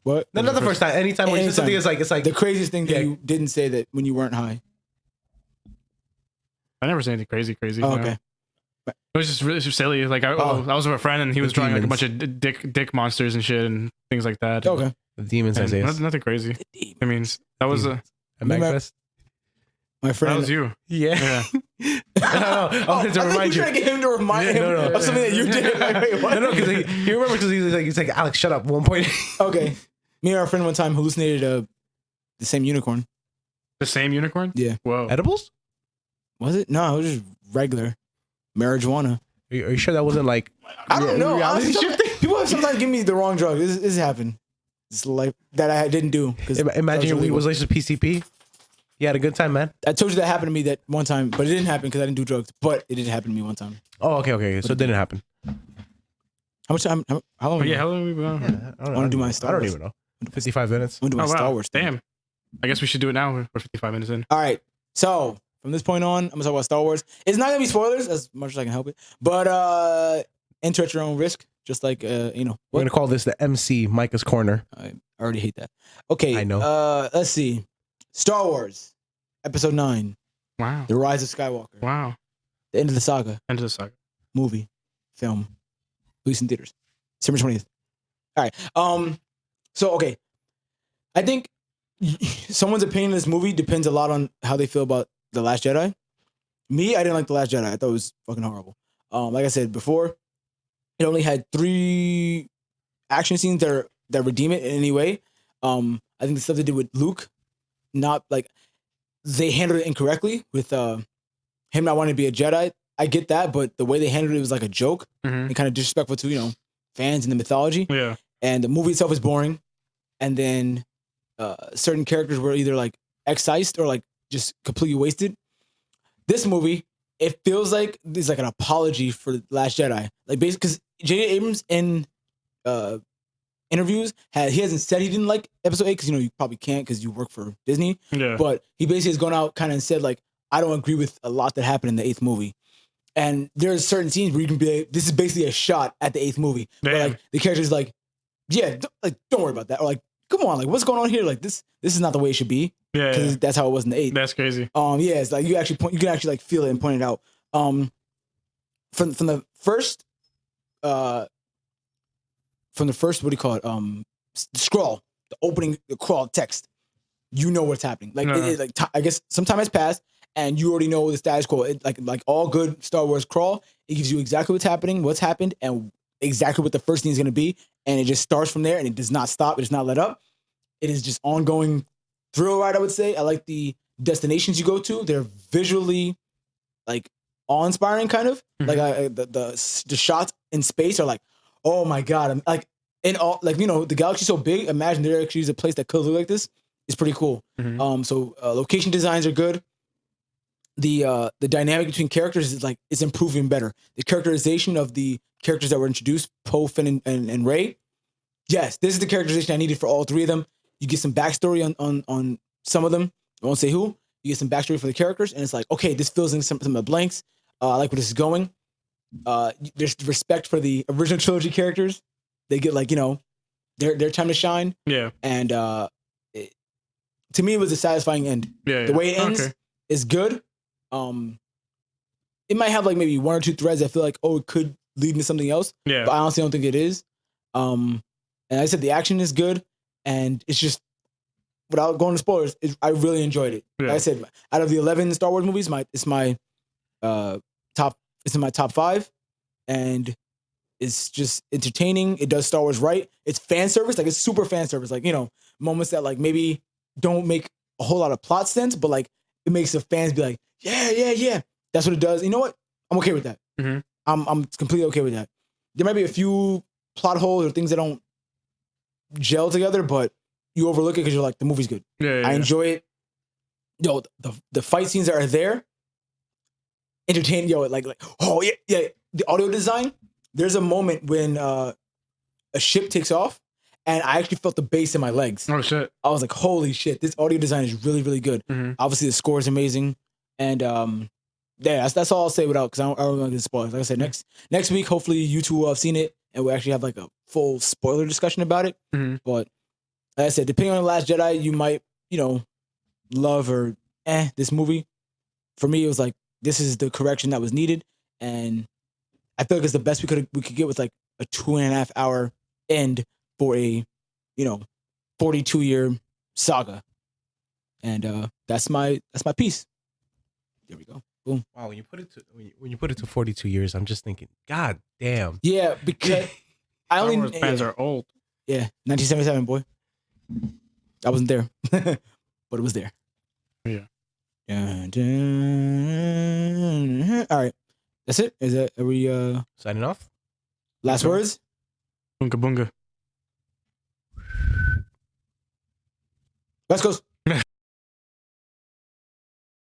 [SPEAKER 3] What?
[SPEAKER 1] No, not the first time. Anytime when something is like... It's like
[SPEAKER 3] the craziest thing that you didn't say that when you weren't high.
[SPEAKER 2] I never said anything crazy.
[SPEAKER 3] Oh, okay.
[SPEAKER 2] It was just really silly. Like I was with a friend and he was drawing like a bunch of dick monsters and shit and things like that.
[SPEAKER 3] Okay.
[SPEAKER 1] The demons, Isaiah.
[SPEAKER 2] Nothing crazy. I mean, that was
[SPEAKER 1] a Magfest.
[SPEAKER 3] My friend.
[SPEAKER 2] That was you.
[SPEAKER 1] Yeah. Oh, to remind you.
[SPEAKER 3] Trying to get him to remind him of something that you did. Like, wait, what?
[SPEAKER 1] No, because he remembers because he's like, Alex, shut up. 1 point.
[SPEAKER 3] Okay, me and our friend one time hallucinated the same unicorn.
[SPEAKER 2] The same unicorn?
[SPEAKER 3] Yeah.
[SPEAKER 2] Whoa.
[SPEAKER 1] Edibles?
[SPEAKER 3] Was it? No, it was just regular marijuana.
[SPEAKER 1] Are you sure that wasn't like?
[SPEAKER 3] I don't know. People sometimes give me the wrong drug. This happened. It's like that I didn't do.
[SPEAKER 1] Imagine your weed was like PCP. You had a good time, man.
[SPEAKER 3] I told you that happened to me that one time, but it didn't happen because I didn't do drugs. But it did happen to me one time.
[SPEAKER 1] Oh, okay. So it didn't happen.
[SPEAKER 3] How much time? How long?
[SPEAKER 2] How long have we been on?
[SPEAKER 3] Yeah, I want to do my Star Wars.
[SPEAKER 1] I don't even know. 55 minutes.
[SPEAKER 3] I want to do my Star Wars.
[SPEAKER 2] Damn. I guess we should do it now. We're 55 minutes in.
[SPEAKER 3] All right. So from this point on, I'm gonna talk about Star Wars. It's not gonna be spoilers as much as I can help it, but enter at your own risk. Just like
[SPEAKER 1] We're gonna call this the MC Micah's Corner.
[SPEAKER 3] I already hate that. Okay.
[SPEAKER 1] I know.
[SPEAKER 3] Let's see. Star Wars, Episode 9.
[SPEAKER 2] Wow.
[SPEAKER 3] The Rise of Skywalker.
[SPEAKER 2] Wow.
[SPEAKER 3] The End of the Saga.
[SPEAKER 2] End of the saga.
[SPEAKER 3] Movie, film, release in theaters, December 20th. All right. So okay, I think someone's opinion of this movie depends a lot on how they feel about The Last Jedi. Me, I didn't like The Last Jedi. I thought it was fucking horrible. Like I said before, it only had 3 action scenes that redeem it in any way. I think the stuff they did with Luke, not like they handled it incorrectly with him not wanting to be a Jedi. I get that, but the way they handled it was like a joke and kind of disrespectful to fans in the mythology.
[SPEAKER 2] Yeah,
[SPEAKER 3] and the movie itself is boring. And then certain characters were either like excised or like just completely wasted. This movie, it feels like there's like an apology for Last Jedi, like basically because J.J. Abrams in interviews he hasn't said he didn't like Episode 8 because you probably can't because you work for Disney.
[SPEAKER 2] Yeah, but
[SPEAKER 3] he basically has gone out kind of and said like I don't agree with a lot that happened in the 8th movie. And there's certain scenes where you can be like, this is basically a shot at the 8th movie. Where, like the character's like, yeah, don't worry about that. Or like, come on, like what's going on here? Like this is not the way it should be.
[SPEAKER 2] Yeah,
[SPEAKER 3] because that's how it was in the 8th.
[SPEAKER 2] That's crazy.
[SPEAKER 3] Yeah, it's like you can actually like feel it and point it out. From the first what do you call it? Scroll, the opening, the crawl text. You know what's happening. Like I guess some time has passed. And you already know the status quo. Like all good Star Wars crawl, it gives you exactly what's happening, what's happened, and exactly what the first thing is going to be. And it just starts from there, and it does not stop. It does not let up. It is just ongoing thrill ride, I would say. I like the destinations you go to. They're visually like awe-inspiring, kind of. Like the shots in space are like, oh my god! I'm like in all the galaxy's so big. Imagine there actually is a place that could look like this. It's pretty cool. So location designs are good. The dynamic between characters is like it's improving better. The characterization of the characters that were introduced, Poe, Finn, and Rey. Yes, this is the characterization I needed for all 3 of them. You get some backstory on some of them. I won't say who. You get some backstory for the characters, and it's like, okay, this fills in some of the blanks. I like where this is going. There's respect for the original trilogy characters. They get like their time to shine.
[SPEAKER 2] Yeah,
[SPEAKER 3] and to me, it was a satisfying end.
[SPEAKER 2] Yeah,
[SPEAKER 3] the way it ends is good. It might have like maybe 1 or 2 threads I feel like it could lead into something else.
[SPEAKER 2] Yeah,
[SPEAKER 3] but I honestly don't think it is. And I said the action is good, and it's just without going to spoilers, I really enjoyed it. Yeah. Like I said, out of the 11 Star Wars movies, it's my top. It's in my top 5, and it's just entertaining. It does Star Wars right. It's fan service, like it's super fan service. Like moments that like maybe don't make a whole lot of plot sense, but like it makes the fans be like, yeah. That's what it does. You know what? I'm okay with that. I'm completely okay with that. There might be a few plot holes or things that don't gel together, but you overlook it because you're like, the movie's good. I enjoy it. The fight scenes that are there, entertaining. Like oh yeah. The audio design. There's a moment when a ship takes off, and I actually felt the bass in my legs.
[SPEAKER 2] Oh shit!
[SPEAKER 3] I was like, holy shit! This audio design is really, really good. Obviously, the score is amazing, and that's all I'll say without because I don't want to get spoilers. Like I said, next week, hopefully you two will have seen it, and we'll actually have like a full spoiler discussion about it. But like I said, depending on The Last Jedi, you might love or this movie. For me, it was like this is the correction that was needed, and I feel like it's the best we could get with like a 2.5 hour end for a 42-year saga. And that's my piece. There we go. Boom.
[SPEAKER 1] Wow, when you put it to 42 years, I'm just thinking, God damn.
[SPEAKER 3] Yeah, because I only
[SPEAKER 2] Star Wars fans are old.
[SPEAKER 3] Yeah, 1977, boy. I wasn't there, but it was there.
[SPEAKER 2] Yeah.
[SPEAKER 3] All right, that's it. Are we
[SPEAKER 1] signing off?
[SPEAKER 3] Last words.
[SPEAKER 2] Bunga bunga.
[SPEAKER 3] West Coast.